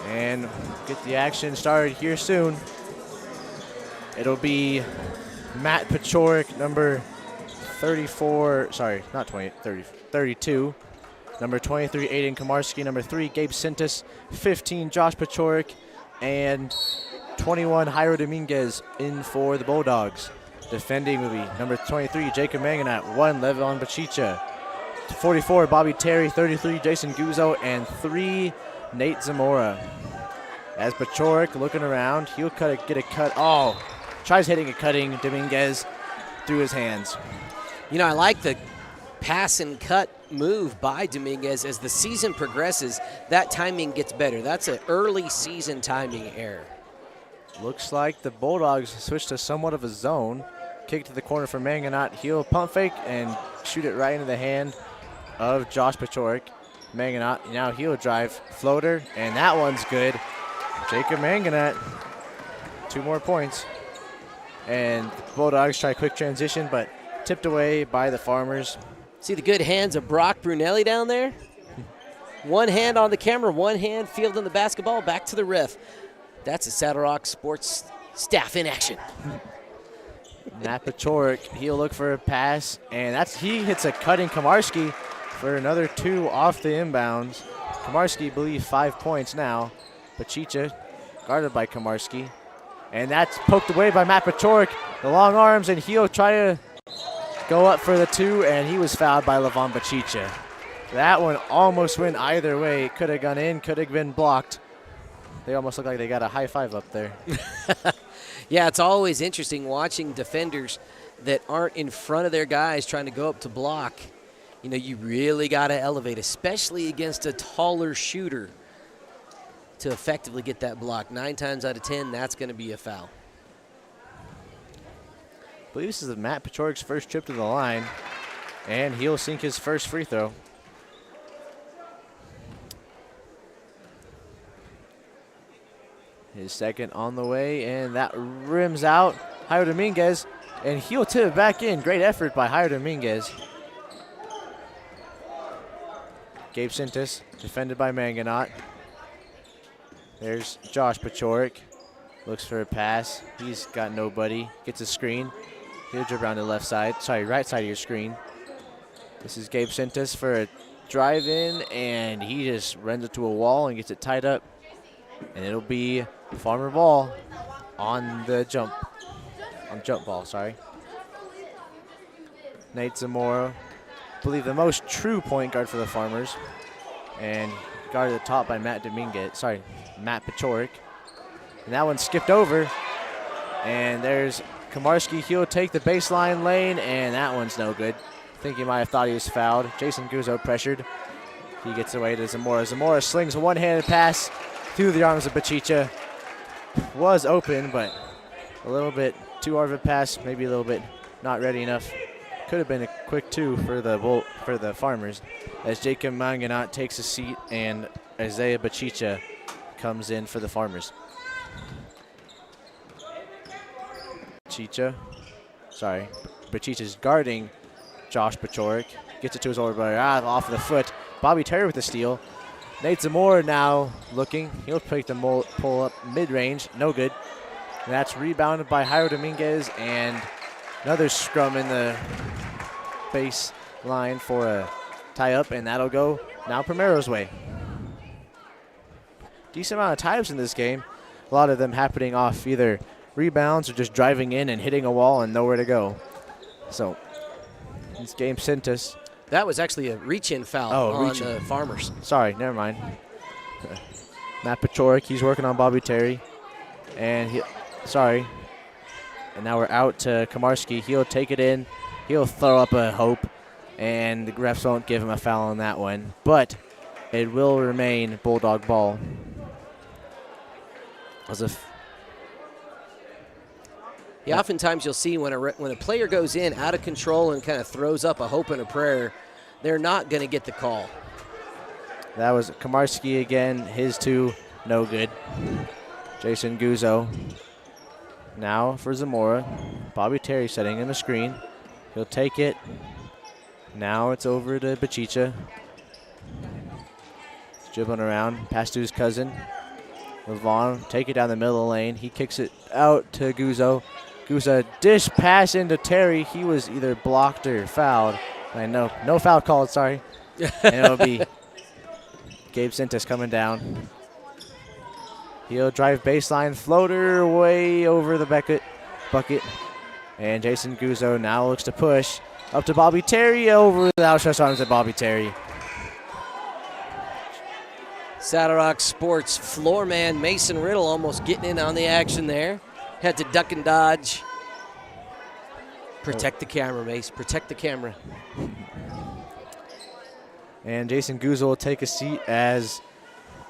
And get the action started here soon. It'll be Matt Pachorik, number 34, sorry, not 20, 30, 32. Number 23, Aiden Komarski. Number 3, Gabe Sintis. 15, Josh Pachorik. And 21, Jairo Dominguez in for the Bulldogs. Defending will be number 23, Jacob Manganat. 1, Levon Bachicha. 44, Bobby Terry. 33, Jason Guzzo. And 3, Nate Zamora. As Pachorik looking around, he'll get a cut. Oh, tries hitting a cutting Dominguez through his hands. You know, I like the pass and cut move by Dominguez. As the season progresses, that timing gets better. That's an early season timing error. Looks like the Bulldogs switched to somewhat of a zone. Kick to the corner for Manganat. He'll pump fake and shoot it right into the hand of Josh Pachorik. Manganat, now he'll drive floater, and that one's good. Jacob Manganat, 2 more points. And the Bulldogs try a quick transition, but tipped away by the Farmers. See the good hands of Brock Brunelli down there? One hand on the camera, one hand fielding the basketball, back to the ref. That's a Saddle Rock Sports staff in action. Matt Pachorik, he'll look for a pass, and he hits a cutting Komarski for another 2 off the inbounds. Komarski, believe 5 points now. Pachicha guarded by Komarski. And that's poked away by Matt Pachorik. The long arms, and he'll try to go up for the 2, and he was fouled by Levon Bachicha. That one almost went either way. Could have gone in, could have been blocked. They almost look like they got a high five up there. Yeah, it's always interesting watching defenders that aren't in front of their guys trying to go up to block. You know, you really got to elevate, especially against a taller shooter, to effectively get that block. 9 times out of 10, that's going to be a foul. I believe this is Matt Pachorik's first trip to the line, and he'll sink his first free throw. His second on the way, and that rims out Jairo Dominguez, and he'll tip it back in. Great effort by Jairo Dominguez. Gabe Sintis, defended by Manganat. There's Josh Pachorik. Looks for a pass. He's got nobody. Gets a screen. He'll dribble around the left side. Sorry, right side of your screen. This is Gabe Sintis for a drive in, and he just runs it to a wall and gets it tied up. And it'll be Farmer ball on the jump. On jump ball, sorry. Nate Zamora, I believe the most true point guard for the Farmers. And guarded at the top by Matt Pachorik. And that one skipped over. And there's Komarski. He'll take the baseline lane, and that one's no good. I think he might have thought he was fouled. Jason Guzzo pressured. He gets away to Zamora. Zamora slings a one-handed pass through the arms of Bachicha. Was open, but a little bit too hard of a pass, maybe a little bit not ready enough. Could have been a quick 2 for the Farmers, as Jacob Manganat takes a seat and Isaiah Bachicha comes in for the Farmers. Bachicha's guarding Josh Pachorik. Gets it to his older brother, off the foot. Bobby Terry with the steal. Nate Zamora now looking. He'll pick the pull up mid-range. No good. And that's rebounded by Jairo Dominguez, and another scrum in the baseline for a tie-up, and that'll go now Primero's way. Decent amount of tie-ups in this game. A lot of them happening off either rebounds or just driving in and hitting a wall and nowhere to go. So, this game Sintis. That was actually a reach-in foul on the Farmers. Sorry, never mind. Matt Pachorik, he's working on Bobby Terry. And and now we're out to Komarski. He'll take it in. He'll throw up a hope. And the refs won't give him a foul on that one. But it will remain Bulldog ball. Yeah, oftentimes you'll see when a player goes in out of control and kind of throws up a hope and a prayer, they're not going to get the call. That was Komarski again. His two, no good. Jason Guzzo. Now for Zamora. Bobby Terry setting him a screen. He'll take it. Now it's over to Bachicha. Dribbling around, pass to his cousin. Levon, take it down the middle of the lane. He kicks it out to Guzzo. Guzzo dish pass into Terry. He was either blocked or fouled. No foul called, sorry. And it'll be Gabe Sintas coming down. He'll drive baseline, floater way over the bucket. And Jason Guzzo now looks to push. Up to Bobby Terry, over the outstretched arms of Bobby Terry. Saddle Rock Sports floor man Mason Riddle almost getting in on the action there. Had to duck and dodge. Protect the camera, Mace. Protect the camera. And Jason Guzzo will take a seat as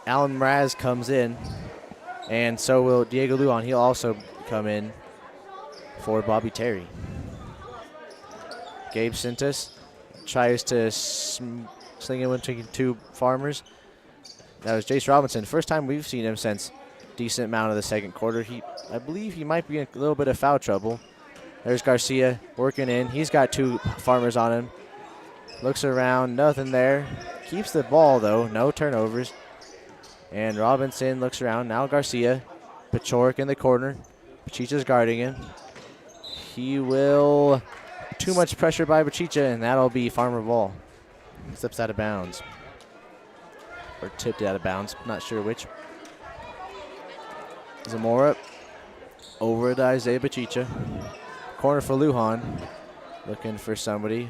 Alan Mraz comes in. And so will Diego Luan. He'll also come in for Bobby Terry. Gabe Sintas tries to sling it between two farmers. That was Jace Robinson. First time we've seen him since decent amount of the second quarter. I believe he might be in a little bit of foul trouble. There's Garcia working in. He's got two farmers on him. Looks around, nothing there. Keeps the ball though, no turnovers. And Robinson looks around. Now Garcia. Pachorek in the corner. Bachicha's guarding him. He will. Too much pressure by Bachicha, and that'll be Farmer ball. Slips out of bounds. Or tipped out of bounds. Not sure which. Zamora over to Isaiah Bachicha. Corner for Lujan. Looking for somebody.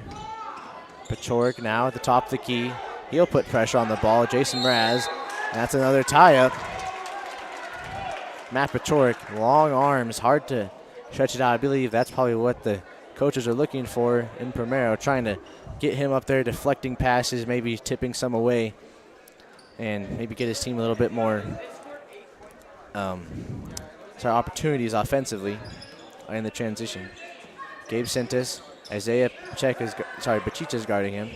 Pachorek now at the top of the key. He'll put pressure on the ball. Jason Mraz. That's another tie-up. Matt Pachorek, long arms, hard to stretch it out. I believe that's probably what the coaches are looking for in Primero, trying to get him up there, deflecting passes, maybe tipping some away, and maybe get his team a little bit more opportunities offensively in the transition. Gabe Sintas, Isaiah Bachicha's guarding him.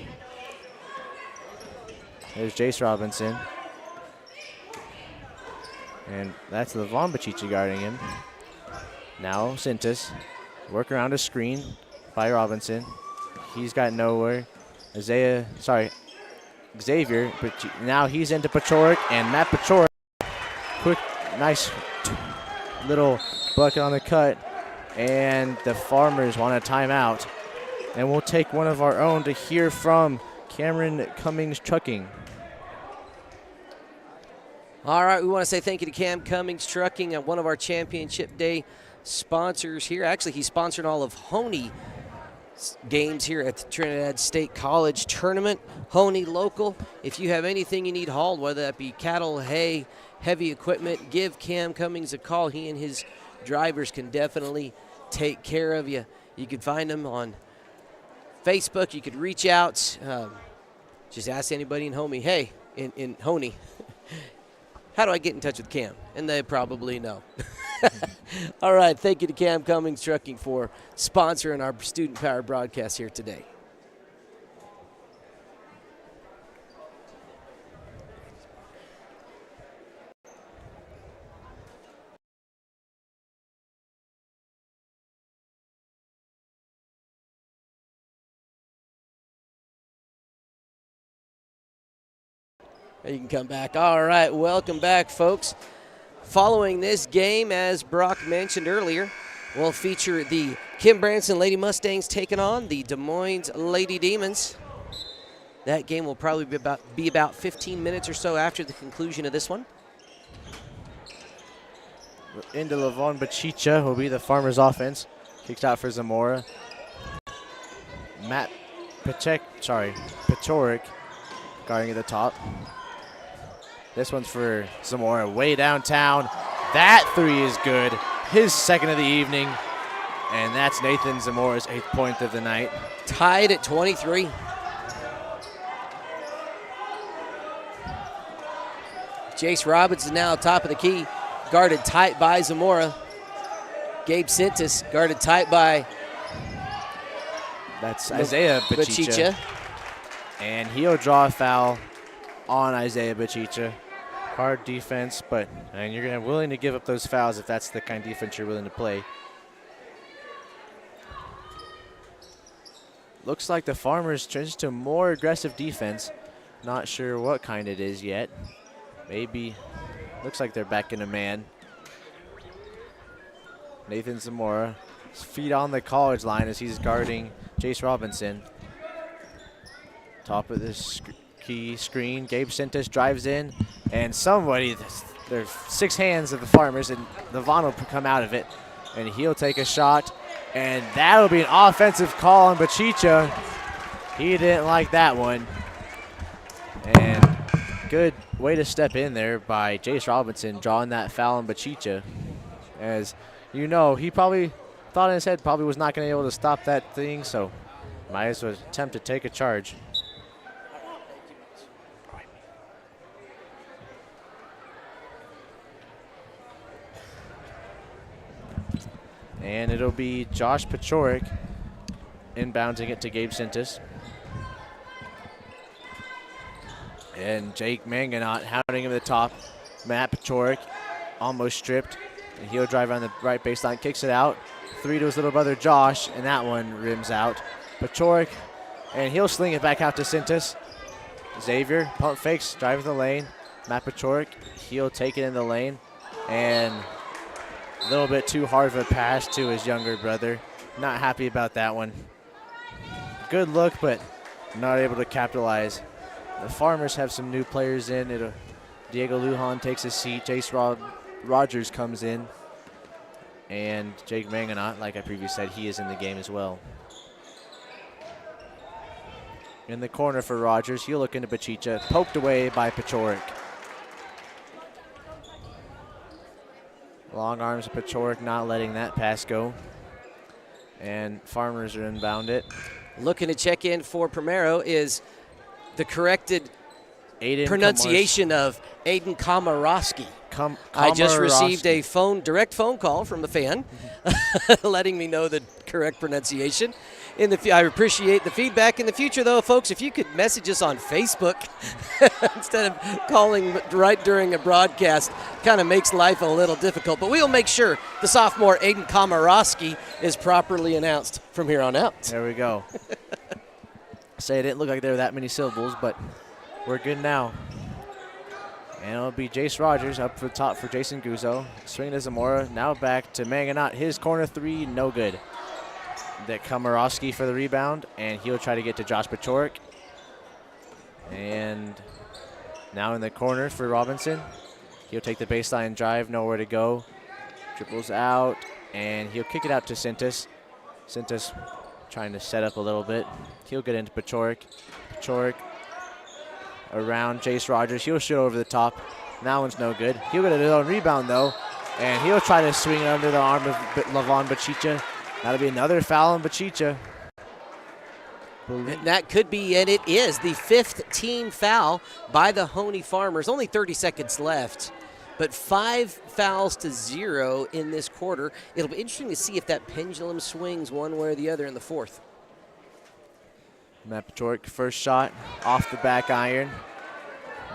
There's Jace Robinson. And that's Levon Bachicha guarding him. Now Sintas. Work around a screen by Robinson. He's got nowhere. Xavier, but now he's into Pachorek, and Matt Pachorek, quick, nice little bucket on the cut, and the Farmers want a timeout. And we'll take one of our own to hear from Cameron Cummings Trucking. All right, we want to say thank you to Cam Cummings Trucking, one of our Championship Day sponsors here. Actually, he's sponsored all of Hoehne games here at the Trinidad State College Tournament. Hoehne local. If you have anything you need hauled, whether that be cattle, hay, heavy equipment, give Cam Cummings a call. He and his drivers can definitely take care of you. You can find them on Facebook. You could reach out. Just ask anybody in Hoehne, hey, in Hoehne, how do I get in touch with Cam? And they probably know. All right, thank you to Cam Cummings Trucking for sponsoring our Student Power broadcast here today. You can come back. All right, welcome back, folks. Following this game, as Brock mentioned earlier, we'll feature the Kim Branson Lady Mustangs taking on the Des Moines Lady Demons. That game will probably be about 15 minutes or so after the conclusion of this one. Into Levon Bachicha will be the Farmers offense. Kicks out for Zamora. Matt Pachorek guarding at the top. This one's for Zamora, way downtown. That three is good. His second of the evening. And that's Nathan Zamora's 8th point of the night. Tied at 23. Jace Robinson now top of the key, guarded tight by Zamora. Gabe Sintis guarded tight by That's Isaiah Bachicha. And he'll draw a foul on Isaiah Bachicha. Hard defense, and you're willing to give up those fouls if that's the kind of defense you're willing to play. Looks like the Farmers change to more aggressive defense. Not sure what kind it is yet. Maybe, looks like they're back in a man. Nathan Zamora, his feet on the college line as he's guarding Jace Robinson. Top of this key screen, Gabe Sintis drives in, and somebody, there's 6 hands of the Farmers, and Levon will come out of it, and he'll take a shot, and that'll be an offensive call on Bachicha. He didn't like that one. And good way to step in there by Jace Robinson, drawing that foul on Bachicha. As you know, he probably thought in his head probably was not going to be able to stop that thing, so might as well attempt to take a charge. And it'll be Josh Pachorik inbounding it to Gabe Sintis. And Jake Mangonot hounding him to the top. Matt Pachorik almost stripped. And he'll drive on the right baseline, kicks it out. 3 to his little brother Josh, and that one rims out. Pachorik, and he'll sling it back out to Sintis. Xavier, pump fakes, driving the lane. Matt Pachorik, he'll take it in the lane. And a little bit too hard of a pass to his younger brother. Not happy about that one. Good look, but not able to capitalize. The Farmers have some new players in. Diego Lujan takes a seat. Jace Rogers comes in. And Jake Mangonot, like I previously said, he is in the game as well. In the corner for Rogers, he'll look into Bachicha. Poked away by Pachorik. Long arms of Pachorik, not letting that pass go. And Farmers are inbound it. Looking to check in for Primero is the corrected pronunciation of Aiden Komarowski. I just received a direct phone call from a fan letting me know the correct pronunciation. I appreciate the feedback. In the future, though, folks, if you could message us on Facebook instead of calling right during a broadcast, kind of makes life a little difficult. But we'll make sure the sophomore Aiden Komarowski is properly announced from here on out. There we go. Say it didn't look like there were that many syllables, but we're good now. And it'll be Jace Rogers up for the top for Jason Guzzo. Swing to Zamora. Now back to Mangonot. His corner 3, no good. That Komarowski for the rebound, and he'll try to get to Josh Pachorik. And now in the corner for Robinson. He'll take the baseline drive, nowhere to go. Dribbles out, and he'll kick it out to Sintis. Sintis trying to set up a little bit. He'll get into Pachorik. Pachorik around Jace Rogers. He'll shoot over the top. That one's no good. He'll get his own rebound, though, and he'll try to swing it under the arm of Levon Bachicha. That'll be another foul on Bachicha. And that could be, and it is, the 5th team foul by the Hoehne Farmers. Only 30 seconds left, but 5 fouls to 0 in this quarter. It'll be interesting to see if that pendulum swings one way or the other in the 4th. Matt Pachorik, first shot off the back iron.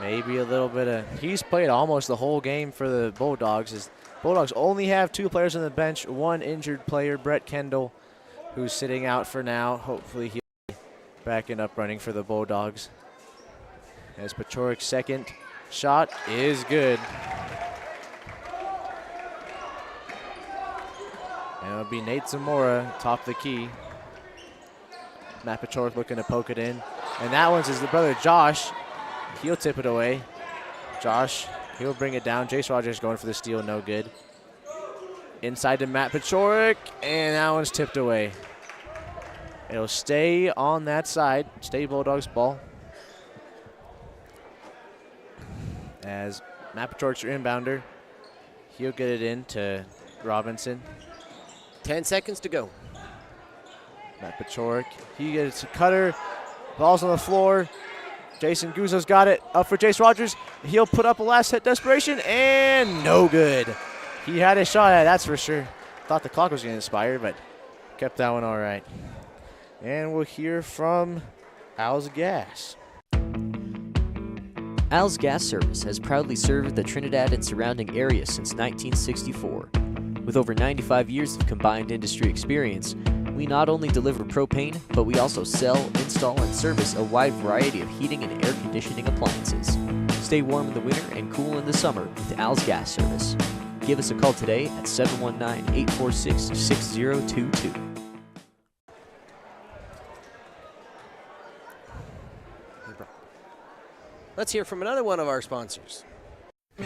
Maybe a little bit of, he's played almost the whole game for the Bulldogs. Bulldogs only have 2 players on the bench, 1 injured player, Brett Kendall, who's sitting out for now. Hopefully he'll be back and up running for the Bulldogs. As Pachorik's second shot is good. And it'll be Nate Zamora, top of the key. Matt Pachorik looking to poke it in. And that one's his brother Josh. He'll tip it away. Josh, he'll bring it down. Jace Rogers going for the steal, no good. Inside to Matt Pachorik, and that one's tipped away. It'll stay on that side. Stay Bulldogs ball. As Matt Pachorik's your inbounder. He'll get it in to Robinson. 10 seconds to go. Matt Pachorik, he gets a cutter. Ball's on the floor. Jason Guzzo's got it. Up for Jace Rogers. He'll put up a last hit desperation, and no good. He had a shot at it, that's for sure. thought the clock was going to expire, but kept that one all right. And we'll hear from Al's Gas. Al's Gas Service has proudly served the Trinidad and surrounding area since 1964. With over 95 years of combined industry experience, we not only deliver propane, but we also sell, install, and service a wide variety of heating and air conditioning appliances. Stay warm in the winter and cool in the summer with Al's Gas Service. Give us a call today at 719-846-6022. Let's hear from another one of our sponsors.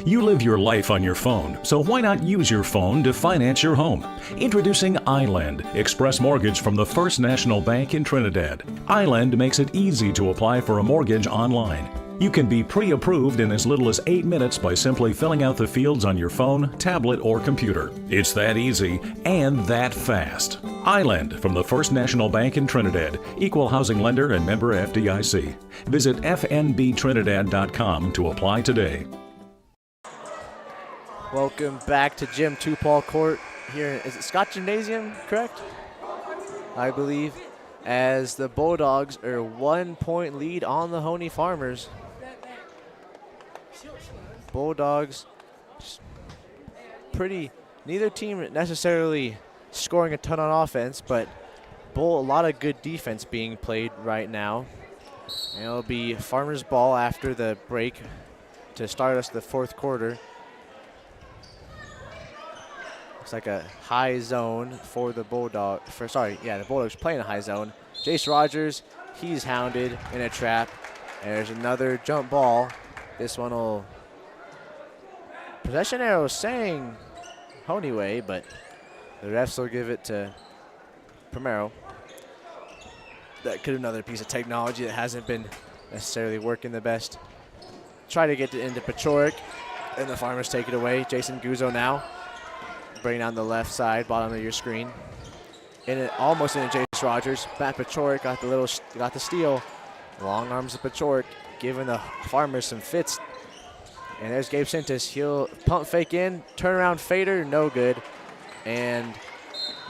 You live your life on your phone, so why not use your phone to finance your home? Introducing Island, Express Mortgage from the First National Bank in Trinidad. Island makes it easy to apply for a mortgage online. You can be pre-approved in as little as 8 minutes by simply filling out the fields on your phone, tablet, or computer. It's that easy and that fast. Island from the First National Bank in Trinidad, equal housing lender and member FDIC. Visit fnbtrinidad.com to apply today. Welcome back to Jim Tupol Court here. Is it Scott Gymnasium, correct? I believe. As the Bulldogs are 1 point lead on the Hoehne Farmers. Bulldogs, pretty, neither team necessarily scoring a ton on offense, but a lot of good defense being played right now. And it'll be Farmers ball after the break to start us the fourth quarter. Looks like a high zone for the Bulldogs. The Bulldogs playing a high zone. Jace Rogers, he's hounded in a trap. There's another jump ball. This one will, possession arrow saying Hoehne way, but the refs will give it to Primero. That could be another piece of technology that hasn't been necessarily working the best. Try to get it into Pachoric, and the Farmers take it away. Jason Guzzo now bringing down the left side, bottom of your screen. Almost into Jace Rogers. Matt Pachoric got the steal. Long arms of Pachoric, giving the Farmers some fits. And there's Gabe Sintis. He'll pump fake in, turnaround fader, no good. And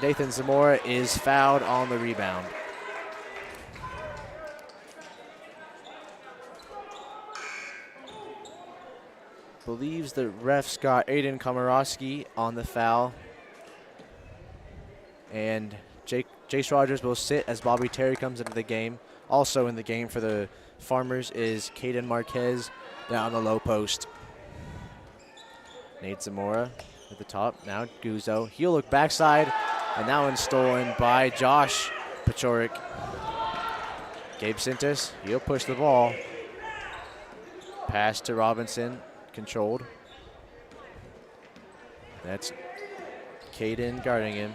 Nathan Zamora is fouled on the rebound. Believes the refs got Aiden Komorowski on the foul. And Jace Rogers will sit as Bobby Terry comes into the game. Also in the game for the Farmers is Caden Marquez down the low post. Nate Zamora at the top. Now Guzzo. He'll look backside, and that one's stolen by Josh Pachoric. Gabe Sintis, he'll push the ball. Pass to Robinson, controlled. That's Caden guarding him.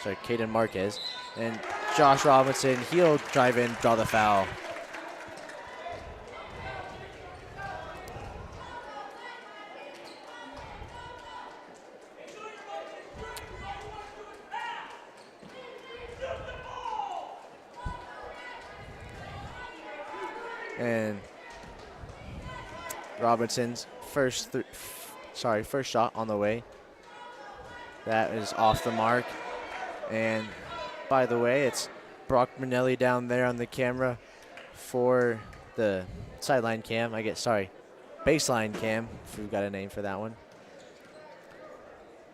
Sorry, Caden Marquez. And Josh Robinson, he'll drive in, draw the foul. And Robinson's first shot on the way. That is off the mark. And by the way, it's Brock Manelli down there on the camera for the sideline cam. Baseline cam, if we've got a name for that one.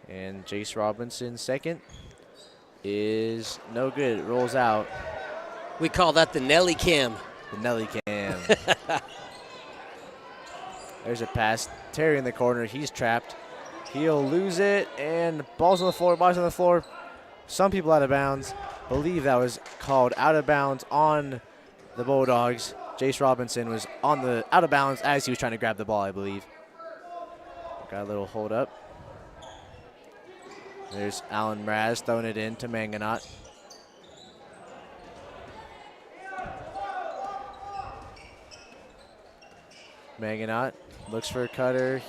And Jace Robinson second is no good. It rolls out. We call that the Nelly Cam. The Nelly Cam. There's a pass. Terry in the corner. He's trapped. He'll lose it, and ball's on the floor. Some people out of bounds. Believe that was called out of bounds on the Bulldogs. Jace Robinson was on the out of bounds as he was trying to grab the ball, I believe. Got a little hold up. There's Alan Mraz throwing it in to Manganot. Manganot looks for a cutter.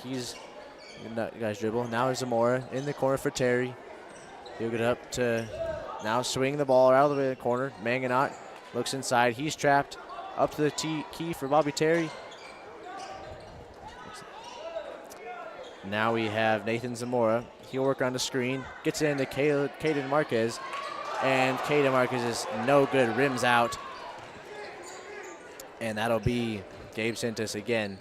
Guys dribble. Now there's Zamora in the corner for Terry. He'll get up to now swing the ball out of the corner. Manganot looks inside. He's trapped. Up to the key for Bobby Terry. Now we have Nathan Zamora. He'll work on the screen. Gets it into Caden Marquez. And Caden Marquez is no good. Rims out. And that'll be Gabe Sintas again.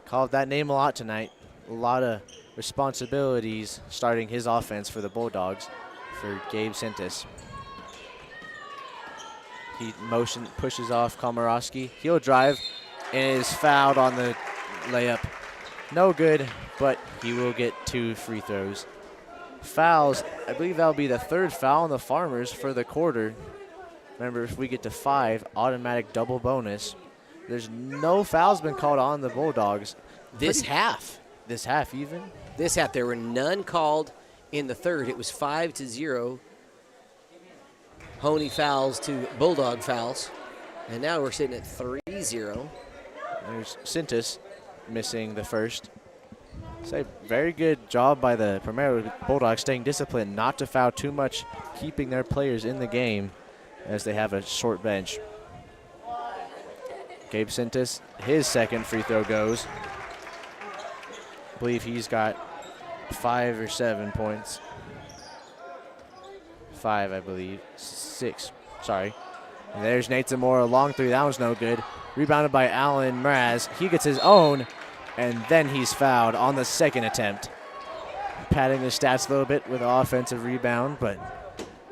Called that name a lot tonight. A lot of responsibilities starting his offense for the Bulldogs for Gabe Sintas. He pushes off Komorowski. He'll drive and is fouled on the layup. No good, but he will get 2 free throws. Fouls, I believe that'll be the 3rd foul on the Farmers for the quarter. Remember, if we get to 5, automatic double bonus. There's no fouls been called on the Bulldogs. This half. This half even? This half, there were none called in the 3rd. It was 5-0. Hoehne fouls to Bulldog fouls. And now we're sitting at 3-0. There's Sintas missing the 1st. So very good job by the Primero Bulldogs staying disciplined not to foul too much, keeping their players in the game as they have a short bench. Gabe Sintas, his 2nd free throw goes. I believe he's got 5 or 7 points. 5, I believe. 6, sorry. And there's Nate Zamora, long 3, that one's no good. Rebounded by Alan Mraz. He gets his own, and then he's fouled on the 2nd attempt. Padding his stats a little bit with an offensive rebound, but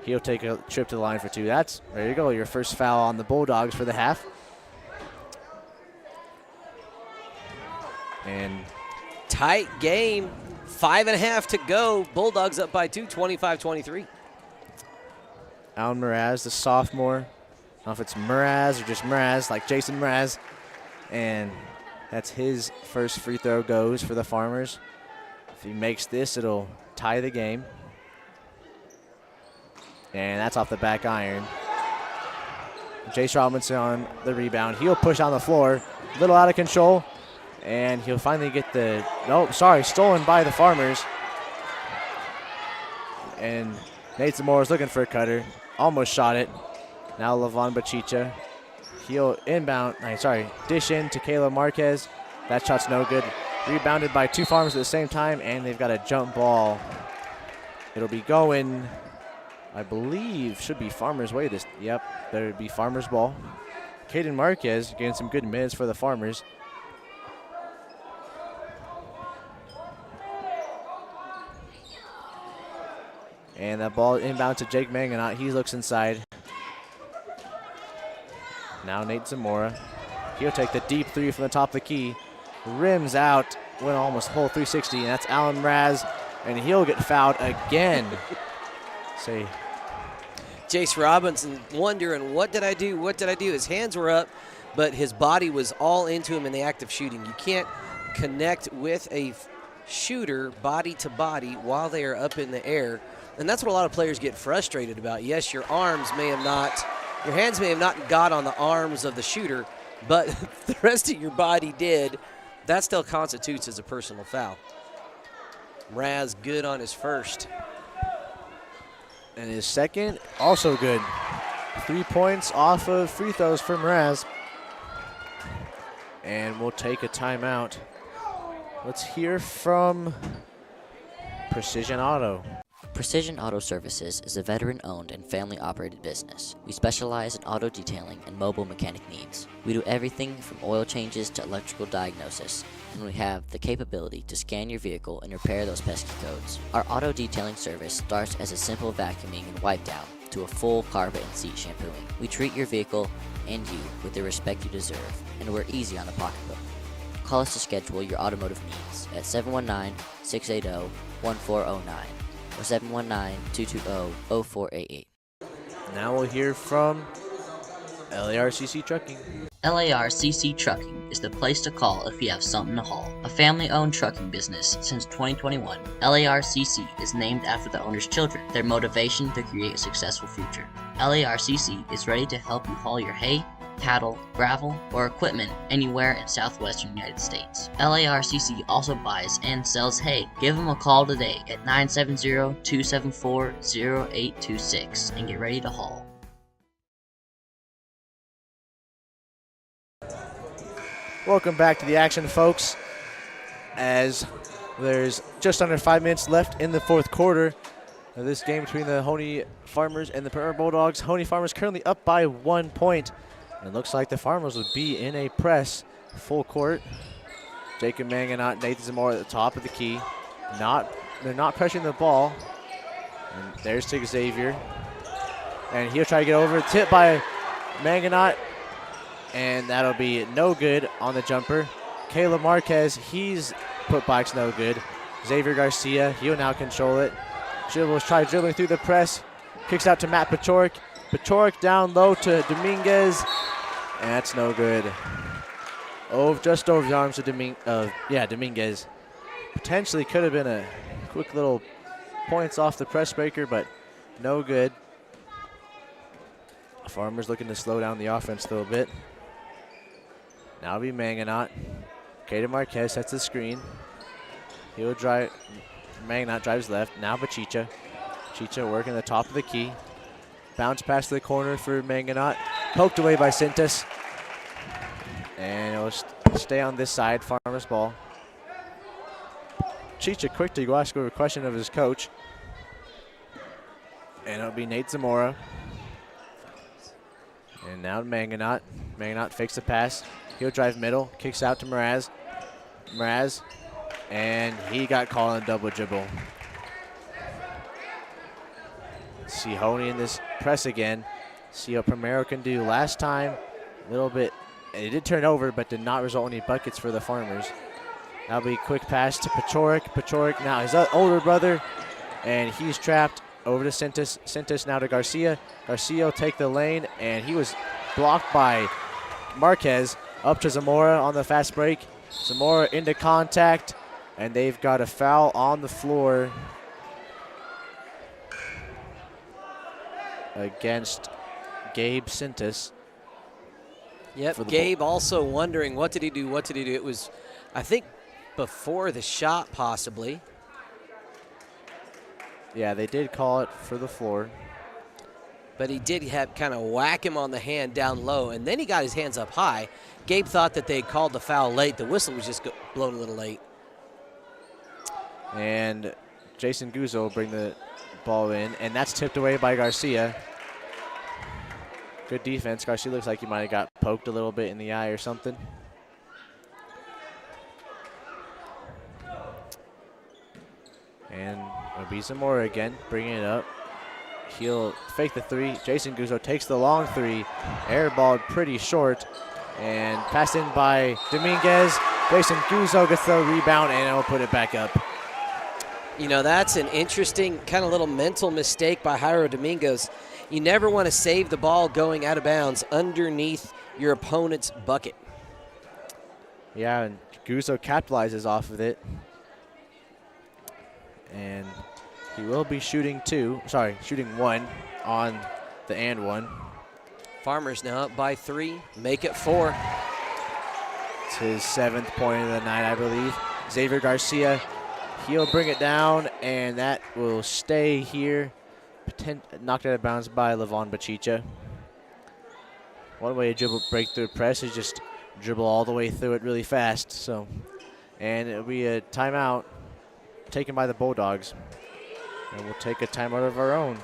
he'll take a trip to the line for 2. There you go, your first foul on the Bulldogs for the half. And tight game, 5.5 to go. Bulldogs up by 2, 25-23. Alan Mraz, the sophomore. I don't know if it's Mraz or just Mraz, like Jason Mraz. And that's his first free throw goes for the Farmers. If he makes this, it'll tie the game. And that's off the back iron. Jace Robinson on the rebound. He'll push on the floor. A little out of control. And he'll finally get the, stolen by the Farmers. And Nate Zamora is looking for a cutter. Almost shot it. Now Levon Bachicha. He'll dish in to Kayla Marquez. That shot's no good. Rebounded by 2 Farmers at the same time, and they've got a jump ball. It'll be going, I believe, should be Farmers' way. Yep, there would be Farmers' ball. Caden Marquez getting some good minutes for the Farmers. And that ball inbound to Jake Mangonaut. He looks inside. Now Nate Zamora. He'll take the deep 3 from the top of the key. Rims out. Went almost whole 360. And that's Alan Mraz. And he'll get fouled again. Jace Robinson wondering, what did I do? What did I do? His hands were up, but his body was all into him in the act of shooting. You can't connect with a shooter body to body while they are up in the air. And that's what a lot of players get frustrated about. Yes, your hands may have not got on the arms of the shooter, but the rest of your body did. That still constitutes as a personal foul. Mraz good on his first. And his second, also good. 3 points off of free throws for Mraz. And we'll take a timeout. Let's hear from Precision Auto. Precision Auto Services is a veteran-owned and family-operated business. We specialize in auto detailing and mobile mechanic needs. We do everything from oil changes to electrical diagnosis, and we have the capability to scan your vehicle and repair those pesky codes. Our auto detailing service starts as a simple vacuuming and wipe down to a full carpet and seat shampooing. We treat your vehicle and you with the respect you deserve, and we're easy on the pocketbook. Call us to schedule your automotive needs at 719-680-1409. or 719-220-0488. Now we'll hear from LARCC Trucking. LARCC Trucking is the place to call if you have something to haul. A family-owned trucking business since 2021, LARCC is named after the owner's children, their motivation to create a successful future. LARCC is ready to help you haul your hay, cattle, gravel, or equipment anywhere in southwestern United States. LARCC also buys and sells hay. Give them a call today at 970-274-0826 and get ready to haul. Welcome back to the action, folks. As There's just under 5 minutes left in the fourth quarter of this game between the Hoehne Farmers and the Primero Bulldogs. Hoehne Farmers currently up by 1 point. It looks like the Farmers would be in a press full court. Jacob Manganot, Nathan Zamora at the top of the key. They're not pressuring the ball. And there's to Xavier. And he'll try to get over. Tip by Manganot. And that'll be no good on the jumper. Caleb Marquez, he's put bikes no good. Xavier Garcia, he'll now control it. Dribbles, try dribbling through the press. Kicks out to Matt Pachorik. Pachorik down low to Dominguez. And that's no good. Oh, just over the arms of Dominguez. Potentially could have been a quick little points off the press breaker, but no good. Farmers looking to slow down the offense a little bit. Now it'll be Manganot. Caden Marquez sets the screen. He'll drive. Manganot drives left. Now Bachicha. Bachicha working the top of the key. Bounce pass to the corner for Manganot. Poked away by Sintas. And it'll stay on this side. Farmers ball. Chicha quick to go ask a question of his coach. And it'll be Nate Zamora. And now Manganot. Manganot fakes the pass. He'll drive middle. Kicks out to Mraz. Mraz. And he got called on a double dribble. See Hoehne in this press again. See what Primero can do. Last time, a little bit, it did turn over, but did not result in any buckets for the Farmers. That'll be a quick pass to Pachorik. Pachorik now his older brother, and he's trapped. Over to Sintas. Sintas now to Garcia. Garcia will take the lane, and he was blocked by Marquez. Up to Zamora on the fast break. Zamora into contact, and they've got a foul on the floor against Gabe Sintas. Yep, Gabe also wondering what did he do, what did he do. It was, I think, before the shot possibly. Yeah, they did call it for the floor. But he did have kind of whack him on the hand down low, and then he got his hands up high. Gabe thought that they called the foul late. The whistle was just blown a little late. And Jason Guzzo will bring the ball in, and that's tipped away by Garcia. Good defense. Garcia looks like he might have got poked a little bit in the eye or something. And it'll be Zamora again, bringing it up. He'll fake the three. Jason Guzzo takes the long three. Airballed pretty short. And passed in by Dominguez. Jason Guzzo gets the rebound, and he'll put it back up. You know, that's an interesting kind of little mental mistake by Jairo Dominguez. You never want to save the ball going out of bounds underneath your opponent's bucket. Yeah, and Guzzo capitalizes off of it. And he will be shooting one on the and one. Farmers now up by 3, make it 4. It's his 7th point of the night, I believe. Xavier Garcia, he'll bring it down, and that will stay here. Knocked out of bounds by Levon Bachicha. One way to dribble break through press is just dribble all the way through it really fast. So, and it'll be a timeout taken by the Bulldogs. And we'll take a timeout of our own.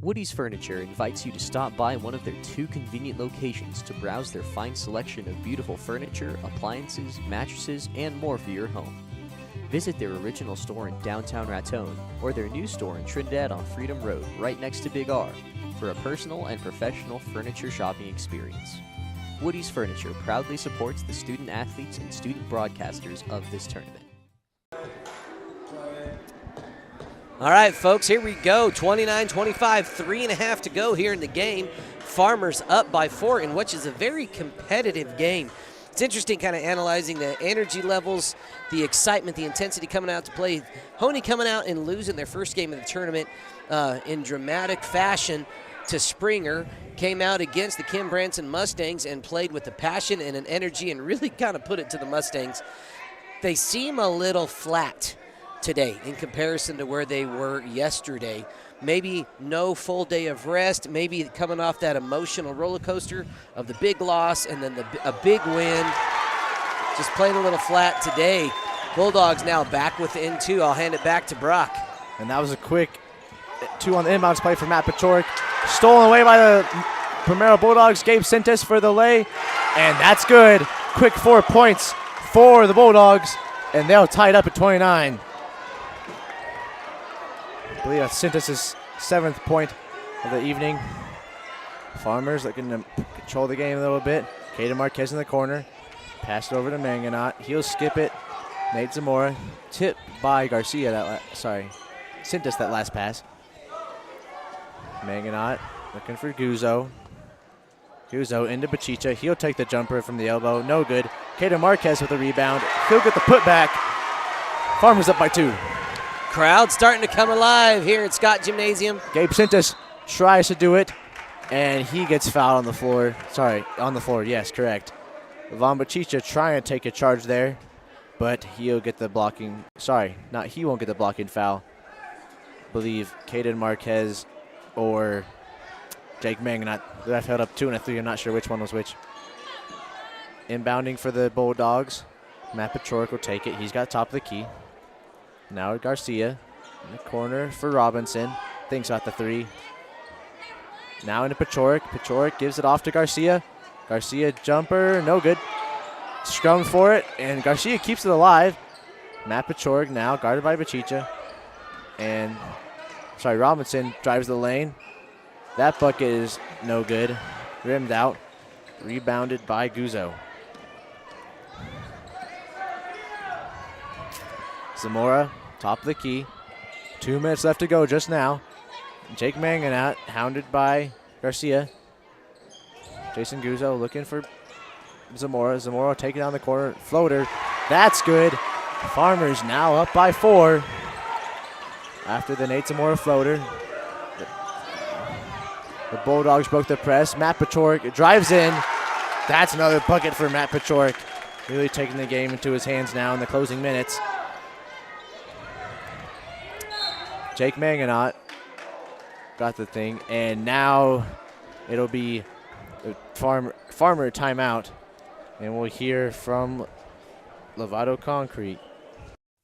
Woody's Furniture invites you to stop by one of their 2 convenient locations to browse their fine selection of beautiful furniture, appliances, mattresses, and more for your home. Visit their original store in downtown Raton or their new store in Trinidad on Freedom Road, right next to Big R, for a personal and professional furniture shopping experience. Woody's Furniture proudly supports the student athletes and student broadcasters of this tournament. All right, folks, here we go. 29-25, 3.5 to go here in the game. Farmers up by 4 in which is a very competitive game. It's interesting kind of analyzing the energy levels, the excitement, the intensity coming out to play. Hoehne coming out and losing their first game of the tournament in dramatic fashion to Springer. Came out against the Kim Branson Mustangs and played with the passion and an energy and really kind of put it to the Mustangs. They seem a little flat today in comparison to where they were yesterday. Maybe no full day of rest, maybe coming off that emotional roller coaster of the big loss and then a big win. Just playing a little flat today. Bulldogs now back within 2. I'll hand it back to Brock. And that was a quick 2 on the inbounds play for Matt Pachorik. Stolen away by the Primero Bulldogs. Gabe Sintas for the lay. And that's good. Quick 4 points for the Bulldogs. And they'll tie it up at 29. I believe that's Sintas' 7th point of the evening. Farmers looking to control the game a little bit. Caden Marquez in the corner. Pass it over to Mangonot. He'll skip it. Nate Zamora. Tipped by Garcia. Sintas that last pass. Mangonot looking for Guzzo. Guzzo into Bachicha. He'll take the jumper from the elbow. No good. Caden Marquez with the rebound. He'll get the putback. Farmers up by 2. Crowd starting to come alive here at Scott Gymnasium. Gabe Sintas tries to do it, and he gets fouled on the floor. Sorry, on the floor. Yes, correct. Von Bachicha trying to take a charge there, but he'll get the blocking. Sorry, he won't get the blocking foul. I believe Caden Marquez or Jake Mangonot. The ref held up 2 and a 3. I'm not sure which one was which. Inbounding for the Bulldogs. Matt Pachorik will take it. He's got top of the key. Now Garcia in the corner for Robinson. Thinks about the 3. Now into Pachorik. Pachorik gives it off to Garcia. Garcia jumper, no good. Scrum for it, and Garcia keeps it alive. Matt Pachorik now guarded by Bachicha. And, Robinson drives the lane. That bucket is no good. Rimmed out. Rebounded by Guzzo. Zamora, top of the key. 2 minutes left to go just now. Jake Mangonot, hounded by Garcia. Jason Guzzo looking for Zamora. Zamora taking down the corner. Floater. That's good. Farmers now up by 4. After the Nate Zamora floater. The Bulldogs broke the press. Matt Pachorik drives in. That's another bucket for Matt Pachorik. Really taking the game into his hands now in the closing minutes. Jake Mangonot got the thing, and now it'll be a farmer timeout, and we'll hear from Lovato Concrete.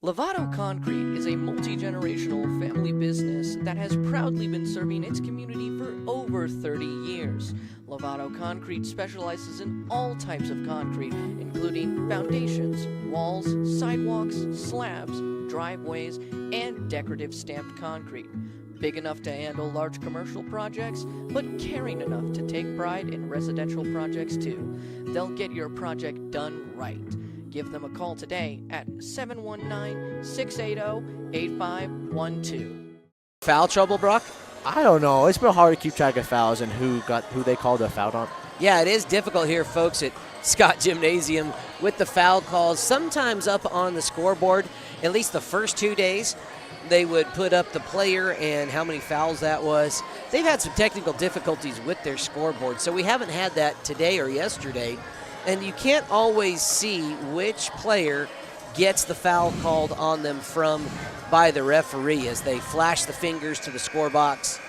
Lovato Concrete is a multi-generational family business that has proudly been serving its community for over 30 years. Lovato Concrete specializes in all types of concrete, including foundations, walls, sidewalks, slabs, driveways, and decorative stamped concrete. Big enough to handle large commercial projects, but caring enough to take pride in residential projects too. They'll get your project done right. Give them a call today at 719-680-8512. Foul trouble, Brock? I don't know. It's been hard to keep track of fouls and who they called a foul on. Yeah, it is difficult here, folks, at Scott Gymnasium with the foul calls. Sometimes up on the scoreboard, at least the first 2 days, they would put up the player and how many fouls that was. They've had some technical difficulties with their scoreboard, so we haven't had that today or yesterday. And you can't always see which player gets the foul called on them by the referee as they flash the fingers to the score box.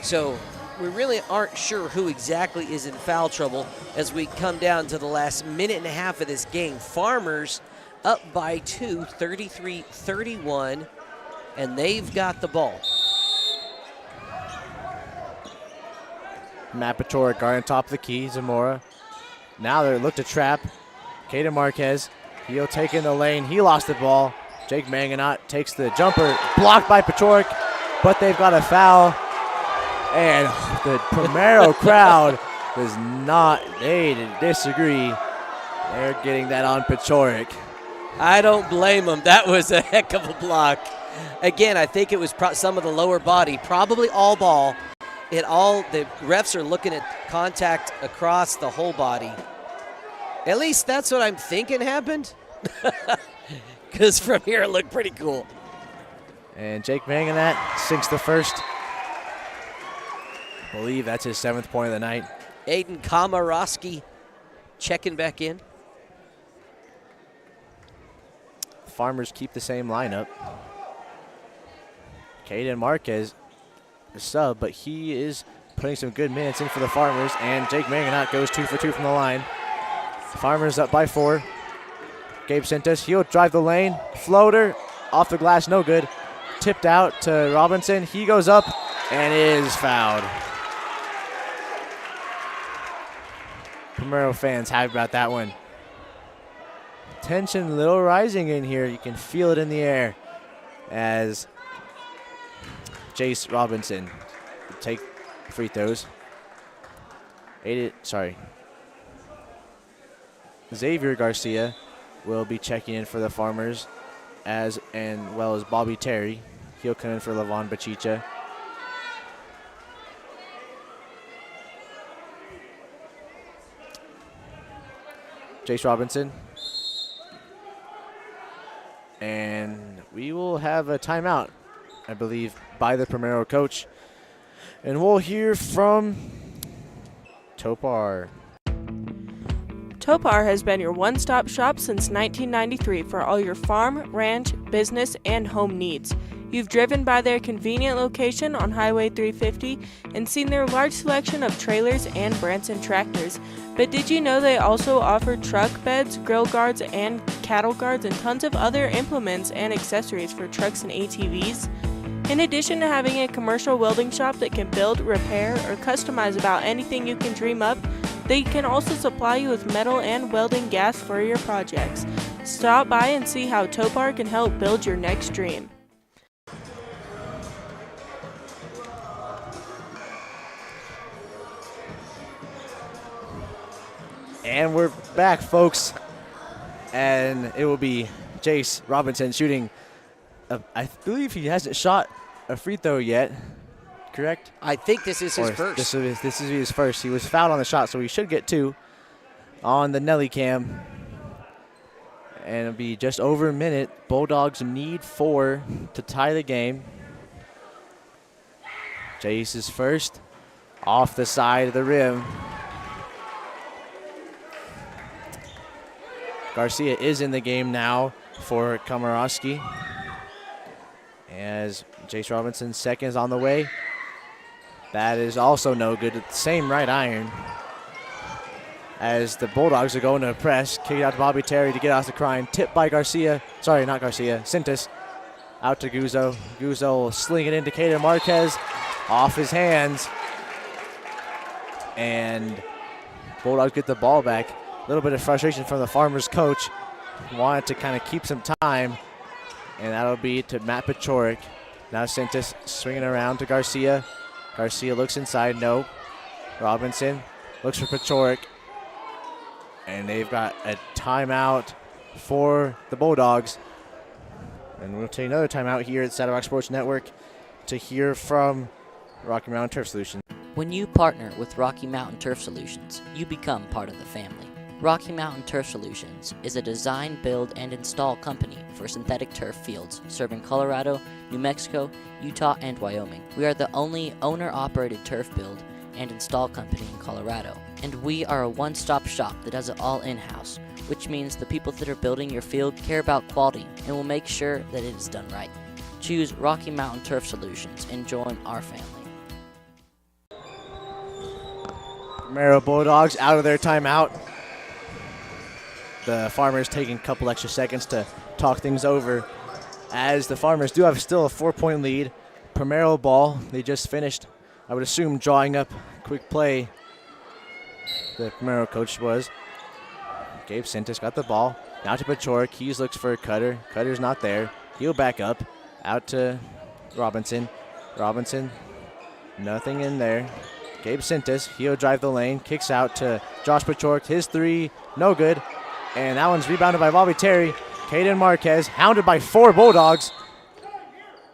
So we really aren't sure who exactly is in foul trouble as we come down to the last minute and a half of this game. Farmers up by 2, 33-31, and they've got the ball. Matt Pachorik guarding top of the key, Zamora. Now they look to trap. Caden Marquez, he'll take in the lane. He lost the ball. Jake Mangonot takes the jumper, blocked by Pachorik, but they've got a foul. And the Primero crowd does not, they disagree. They're getting that on Pachorik. I don't blame them. That was a heck of a block. Again, I think it was some of the lower body, probably all ball. The refs are looking at contact across the whole body. At least that's what I'm thinking happened. Because from here it looked pretty cool. And Jake Mangonot sinks the first. I believe that's his 7th point of the night. Aiden Komorowski checking back in. Farmers keep the same lineup. Caden Marquez, a sub, but he is putting some good minutes in for the Farmers, and Jake Mangonot goes 2 for 2 from the line. Farmers up by 4. Gabe Sintas, he'll drive the lane. Floater, off the glass, no good. Tipped out to Robinson. He goes up and is fouled. Primero fans happy about that one. Tension a little rising in here. You can feel it in the air as Jace Robinson will take free throws. Xavier Garcia will be checking in for the Farmers, as well as Bobby Terry. He'll come in for Levon Bachicha. Jace Robinson. And we will have a timeout, I believe, by the Primero coach. And we'll hear from Topar. Topar has been your one-stop shop since 1993 for all your farm, ranch, business, and home needs. You've driven by their convenient location on Highway 350 and seen their large selection of trailers and Branson tractors. But did you know they also offer truck beds, grill guards, and cattle guards, and tons of other implements and accessories for trucks and ATVs? In addition to having a commercial welding shop that can build, repair, or customize about anything you can dream up, they can also supply you with metal and welding gas for your projects. Stop by and see how Topar can help build your next dream. And we're back, folks. And it will be Jace Robinson shooting. I believe he hasn't shot a free throw yet, correct? I think this is his first. This is his first. He was fouled on the shot, so he should get 2 on the Nelly cam. And it'll be just over a minute. Bulldogs need 4 to tie the game. Jace is first, off the side of the rim. Garcia is in the game now for Komorowski. As Jace Robinson second is on the way. That is also no good. Same right iron. As the Bulldogs are going to press. Kick it out to Bobby Terry to get off the crime. Tipped by Garcia. Sorry, not Garcia. Sintas. Out to Guzzo. Guzzo will sling it into Caden Marquez. Off his hands. And Bulldogs get the ball back. A little bit of frustration from the Farmers coach. Wanted to kind of keep some time. And that'll be to Matt Pachorik. Now Sintas swinging around to Garcia. Garcia looks inside. No. Robinson looks for Pachorik. And they've got a timeout for the Bulldogs. And we'll take another timeout here at Saddleback Sports Network to hear from Rocky Mountain Turf Solutions. When you partner with Rocky Mountain Turf Solutions, you become part of the family. Rocky Mountain Turf Solutions is a design, build, and install company for synthetic turf fields serving Colorado, New Mexico, Utah, and Wyoming. We are the only owner-operated turf build and install company in Colorado. And we are a one-stop shop that does it all in-house, which means the people that are building your field care about quality and will make sure that it is done right. Choose Rocky Mountain Turf Solutions and join our family. Primero Bulldogs out of their timeout. The Farmers taking a couple extra seconds to talk things over, as the Farmers do have still a 4-point lead. Primero ball. They just finished, I would assume, drawing up quick play. The Primero coach was. Gabe Sintas got the ball. Now to Pachorik. He looks for Cutter. Cutter's not there. He'll back up. Out to Robinson. Robinson. Nothing in there. Gabe Sintas. He'll drive the lane. Kicks out to Josh Pachorik. His 3. No good. And that one's rebounded by Bobby Terry. Caden Marquez hounded by 4 Bulldogs.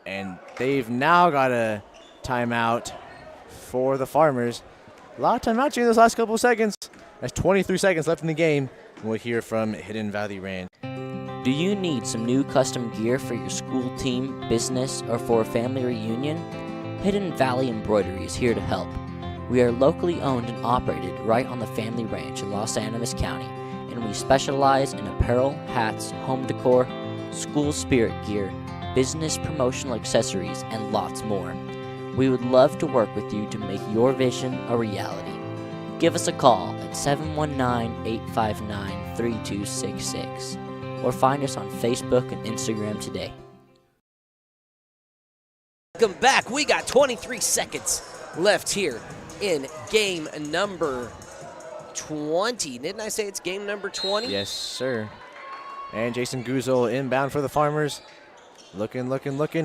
And they've now got a timeout for the Farmers. A lot of timeouts during those last couple of seconds. There's 23 seconds left in the game. And we'll hear from Hidden Valley Ranch. Do you need some new custom gear for your school team, business, or for a family reunion? Hidden Valley Embroidery is here to help. We are locally owned and operated right on the family ranch in Los Animas County, and we specialize in apparel, hats, home decor, school spirit gear, business promotional accessories, and lots more. We would love to work with you to make your vision a reality. Give us a call at 719-859-3266 or find us on Facebook and Instagram today. Welcome back. We got 23 seconds left here in game number 20. Didn't I say it's game number 20? Yes, sir. And Jason Guzel inbound for the Farmers. Looking.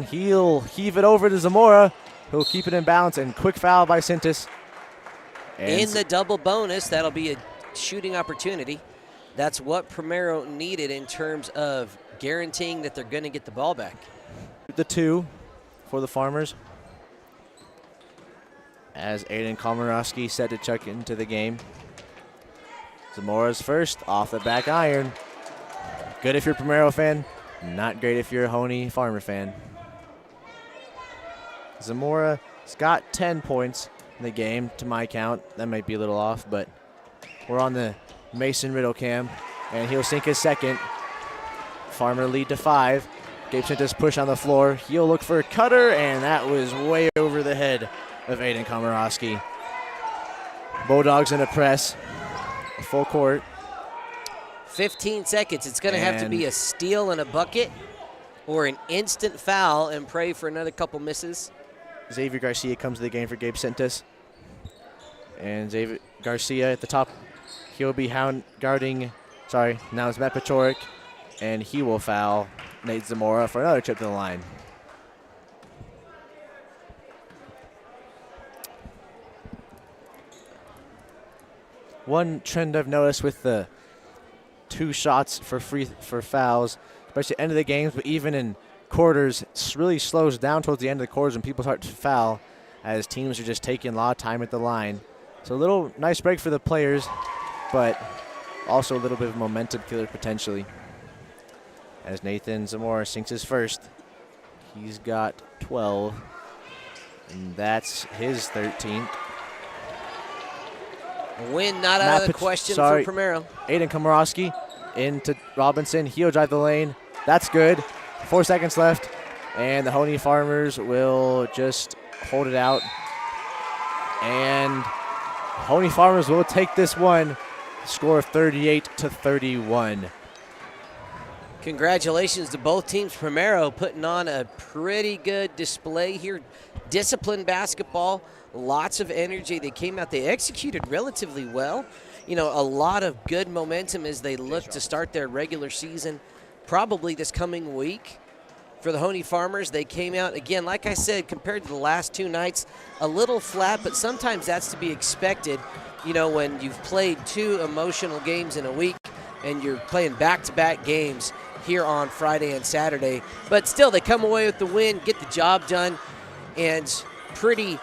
He'll heave it over to Zamora, who'll keep it in bounds, and quick foul by Sintis. In the double bonus, that'll be a shooting opportunity. That's what Primero needed in terms of guaranteeing that they're going to get the ball back. The 2 for the Farmers, as Aiden Komarowski set to check into the game. Zamora's first off the back iron. Good if you're a Primero fan, not great if you're a Hoehne Farmer fan. Zamora's got 10 points in the game to my count. That might be a little off, but we're on the Mason Riddle cam, and he'll sink his second. Farmer lead to 5. Gabe Sintis push on the floor. He'll look for a cutter, and that was way over the head of Aiden Komarowski. Bulldogs in a press, full court. 15 seconds. It's going to have to be a steal and a bucket or an instant foul and pray for another couple misses. Xavier Garcia comes to the game for Gabe Sintis. And Xavier Garcia at the top. He'll be guarding, now it's Matt Pachorik, and he will foul Nate Zamora for another trip to the line. One trend I've noticed with the 2 shots for fouls, especially at the end of the games, but even in quarters, it really slows down towards the end of the quarters when people start to foul, as teams are just taking a lot of time at the line. So a little nice break for the players, but also a little bit of momentum killer potentially. As Nathan Zamora sinks his first, he's got 12, and that's his 13th. Win not out of the question for Primero. Aiden Komarowski into Robinson. He'll drive the lane. That's good. 4 seconds left, and the Hoehne Farmers will just hold it out. And Hoehne Farmers will take this one. Score of 38-31. Congratulations to both teams. Primero putting on a pretty good display here. Disciplined basketball, lots of energy. They came out, they executed relatively well. You know, a lot of good momentum as they look to start their regular season probably this coming week. For the Hoehne Farmers, they came out, again, like I said, compared to the last 2 nights, a little flat, but sometimes that's to be expected, you know, when you've played 2 emotional games in a week and you're playing back-to-back games here on Friday and Saturday. But still, they come away with the win, get the job done, and pretty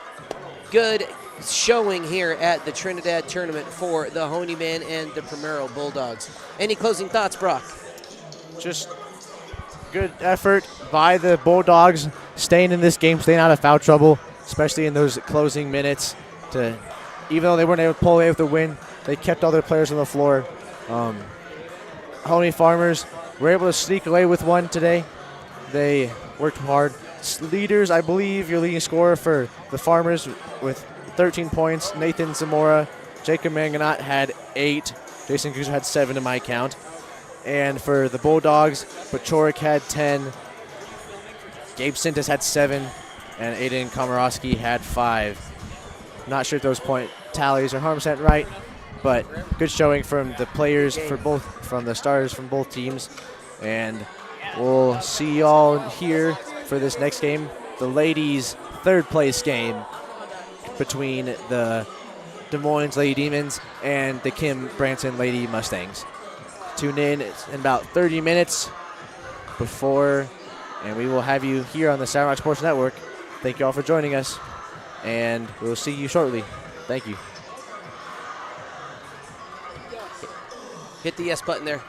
good showing here at the Trinidad tournament for the Hoehne men and the Primero Bulldogs. Any closing thoughts, Brock? Just good effort by the Bulldogs, staying in this game, staying out of foul trouble, especially in those closing minutes. Even though they weren't able to pull away with the win, they kept all their players on the floor. Hoehne Farmers were able to sneak away with one today. They worked hard. Leaders, I believe, your leading scorer for the Farmers with 13 points. Nathan Zamora, Jacob Mangonot had 8. Jason Guzer had 7 to my count. And for the Bulldogs, Pachorik had 10. Gabe Sintis had 7. And Aiden Komarowski had 5. Not sure if those point tallies are 100% right, but good showing from the players from the starters from both teams. And we'll see y'all here for this next game, the ladies' 3rd place game between the Des Moines Lady Demons and the Kim Branson Lady Mustangs. Tune in about 30 minutes before, and we will have you here on the Sound Rock Sports Network. Thank you all for joining us, and we'll see you shortly. Thank you. Hit the yes button there.